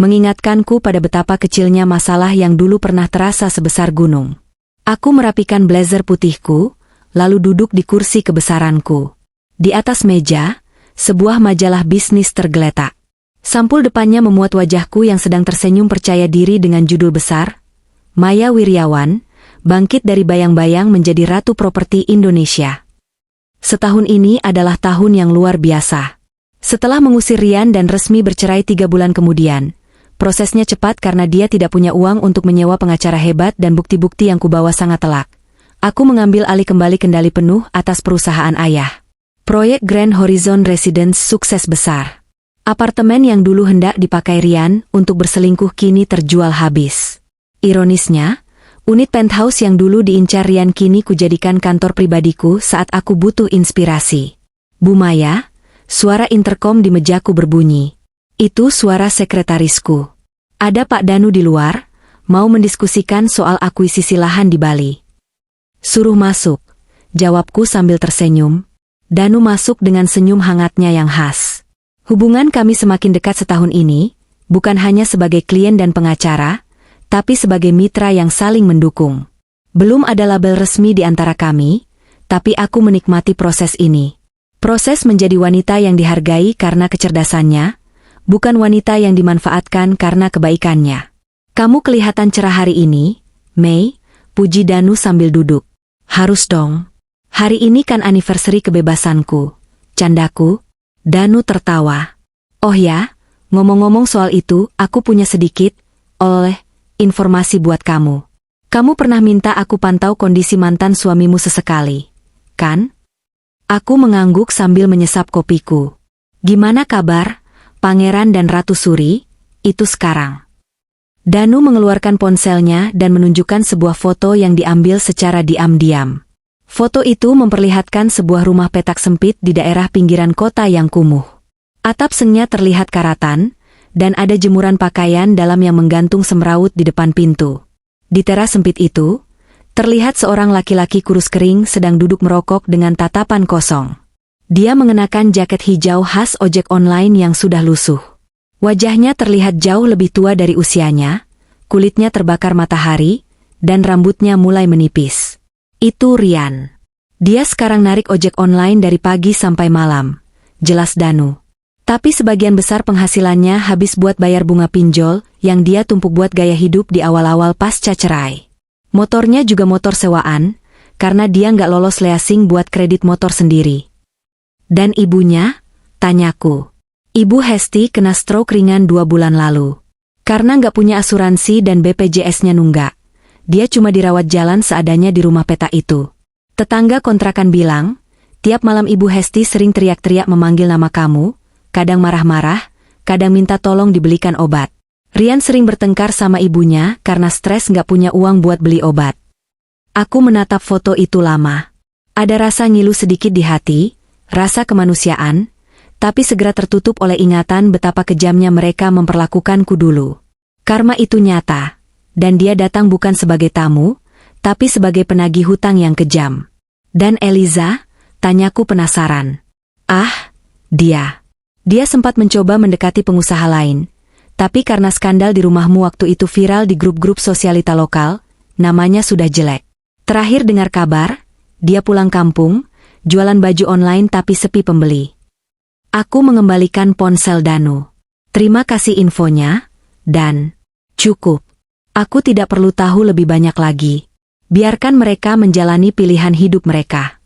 mengingatkanku pada betapa kecilnya masalah yang dulu pernah terasa sebesar gunung. Aku merapikan blazer putihku, lalu duduk di kursi kebesaranku. Di atas meja, sebuah majalah bisnis tergeletak. Sampul depannya memuat wajahku yang sedang tersenyum percaya diri dengan judul besar, Maya Wiryawan, bangkit dari bayang-bayang menjadi ratu properti Indonesia. Setahun ini adalah tahun yang luar biasa. Setelah mengusir Rian dan resmi bercerai 3 bulan kemudian, prosesnya cepat karena dia tidak punya uang untuk menyewa pengacara hebat dan bukti-bukti yang kubawa sangat telak. Aku mengambil alih kembali kendali penuh atas perusahaan ayah. Proyek Grand Horizon Residence sukses besar. Apartemen yang dulu hendak dipakai Rian untuk berselingkuh kini terjual habis. Ironisnya, unit penthouse yang dulu diincar Rian kini kujadikan kantor pribadiku saat aku butuh inspirasi. Bu Maya, suara interkom di mejaku berbunyi. Itu suara sekretarisku. Ada Pak Danu di luar, mau mendiskusikan soal akuisisi lahan di Bali. Suruh masuk, jawabku sambil tersenyum. Danu masuk dengan senyum hangatnya yang khas. Hubungan kami semakin dekat setahun ini, bukan hanya sebagai klien dan pengacara, tapi sebagai mitra yang saling mendukung. Belum ada label resmi di antara kami, tapi aku menikmati proses ini. Proses menjadi wanita yang dihargai karena kecerdasannya, bukan wanita yang dimanfaatkan karena kebaikannya. Kamu kelihatan cerah hari ini, Mei, puji Danu sambil duduk. Harus dong. Hari ini kan anniversary kebebasanku. Candaku. Danu tertawa. Oh ya, Ngomong-ngomong soal itu, aku punya sedikit, informasi buat kamu. Kamu pernah minta aku pantau kondisi mantan suamimu sesekali, kan? Aku mengangguk sambil menyesap kopiku. Gimana kabar, Pangeran dan Ratu Suri, itu sekarang? Danu mengeluarkan ponselnya dan menunjukkan sebuah foto yang diambil secara diam-diam. Foto itu memperlihatkan sebuah rumah petak sempit di daerah pinggiran kota yang kumuh. Atap sengnya terlihat karatan, dan ada jemuran pakaian dalam yang menggantung semrawut di depan pintu. Di teras sempit itu, terlihat seorang laki-laki kurus kering sedang duduk merokok dengan tatapan kosong. Dia mengenakan jaket hijau khas ojek online yang sudah lusuh. Wajahnya terlihat jauh lebih tua dari usianya, kulitnya terbakar matahari, dan rambutnya mulai menipis. Itu Rian. Dia sekarang narik ojek online dari pagi sampai malam, jelas Danu. Tapi sebagian besar penghasilannya habis buat bayar bunga pinjol yang dia tumpuk buat gaya hidup di awal-awal pasca cerai. Motornya juga motor sewaan, karena dia nggak lolos leasing buat kredit motor sendiri. Dan ibunya? Tanyaku. Ibu Hesti kena stroke ringan 2 bulan lalu. Karena nggak punya asuransi dan BPJS-nya nunggak, dia cuma dirawat jalan seadanya di rumah peta itu. Tetangga kontrakan bilang, tiap malam Ibu Hesti sering teriak-teriak memanggil nama kamu, kadang marah-marah, kadang minta tolong dibelikan obat. Rian sering bertengkar sama ibunya karena stres nggak punya uang buat beli obat. Aku menatap foto itu lama. Ada rasa ngilu sedikit di hati, rasa kemanusiaan, tapi segera tertutup oleh ingatan betapa kejamnya mereka memperlakukanku dulu. Karma itu nyata, dan dia datang bukan sebagai tamu, tapi sebagai penagih hutang yang kejam. Dan Eliza? Tanyaku penasaran. Dia. Dia sempat mencoba mendekati pengusaha lain, tapi karena skandal di rumahmu waktu itu viral di grup-grup sosialita lokal, namanya sudah jelek. Terakhir dengar kabar, dia pulang kampung, jualan baju online tapi sepi pembeli. Aku mengembalikan ponsel Danu. Terima kasih infonya, dan cukup. Aku tidak perlu tahu lebih banyak lagi. Biarkan mereka menjalani pilihan hidup mereka.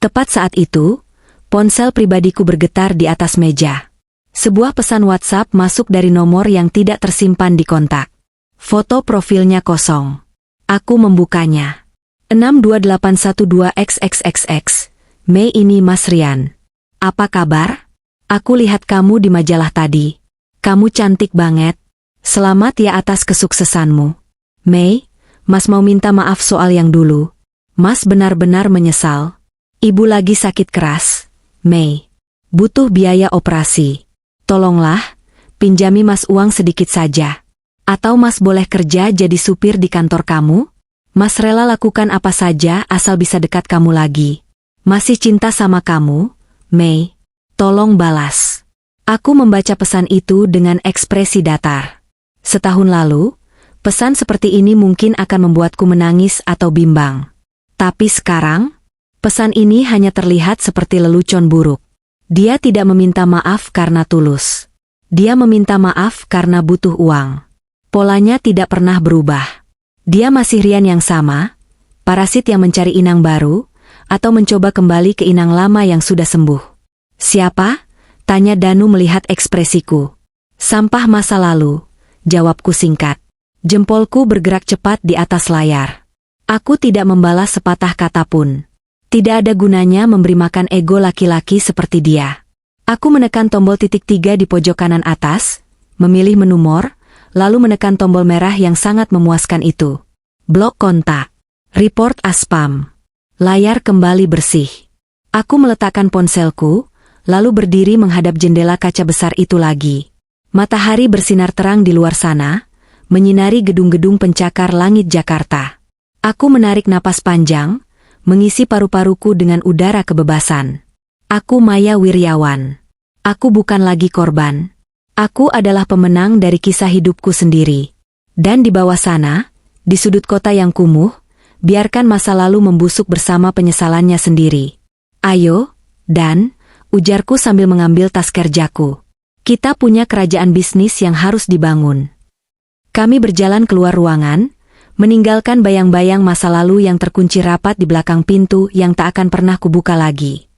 Tepat saat itu, ponsel pribadiku bergetar di atas meja. Sebuah pesan WhatsApp masuk dari nomor yang tidak tersimpan di kontak. Foto profilnya kosong. Aku membukanya. 62812XXXX. Mei ini Mas Rian. Apa kabar? Aku lihat kamu di majalah tadi. Kamu cantik banget. Selamat ya atas kesuksesanmu. Mei, Mas mau minta maaf soal yang dulu. Mas benar-benar menyesal. Ibu lagi sakit keras. Mei, butuh biaya operasi. Tolonglah, pinjami Mas uang sedikit saja. Atau Mas boleh kerja jadi supir di kantor kamu? Mas rela lakukan apa saja asal bisa dekat kamu lagi. Masih cinta sama kamu, Mei. Tolong balas. Aku membaca pesan itu dengan ekspresi datar. Setahun lalu, pesan seperti ini mungkin akan membuatku menangis atau bimbang. Tapi sekarang, pesan ini hanya terlihat seperti lelucon buruk. Dia tidak meminta maaf karena tulus. Dia meminta maaf karena butuh uang. Polanya tidak pernah berubah. Dia masih Rian yang sama, parasit yang mencari inang baru, atau mencoba kembali ke inang lama yang sudah sembuh. Siapa? Tanya Danu melihat ekspresiku. Sampah masa lalu, jawabku singkat. Jempolku bergerak cepat di atas layar. Aku tidak membalas sepatah kata pun. Tidak ada gunanya memberi makan ego laki-laki seperti dia. Aku menekan tombol titik 3 di pojok kanan atas, memilih menu more, lalu menekan tombol merah yang sangat memuaskan itu. Blok kontak. Report as spam. Layar kembali bersih. Aku meletakkan ponselku, lalu berdiri menghadap jendela kaca besar itu lagi. Matahari bersinar terang di luar sana, menyinari gedung-gedung pencakar langit Jakarta. Aku menarik napas panjang, mengisi paru-paruku dengan udara kebebasan. Aku Maya Wiryawan. Aku bukan lagi korban. Aku adalah pemenang dari kisah hidupku sendiri. Dan di bawah sana, di sudut kota yang kumuh, biarkan masa lalu membusuk bersama penyesalannya sendiri. Ayo, Dan, ujarku sambil mengambil tas kerjaku. Kita punya kerajaan bisnis yang harus dibangun. Kami berjalan keluar ruangan, meninggalkan bayang-bayang masa lalu yang terkunci rapat di belakang pintu yang tak akan pernah kubuka lagi.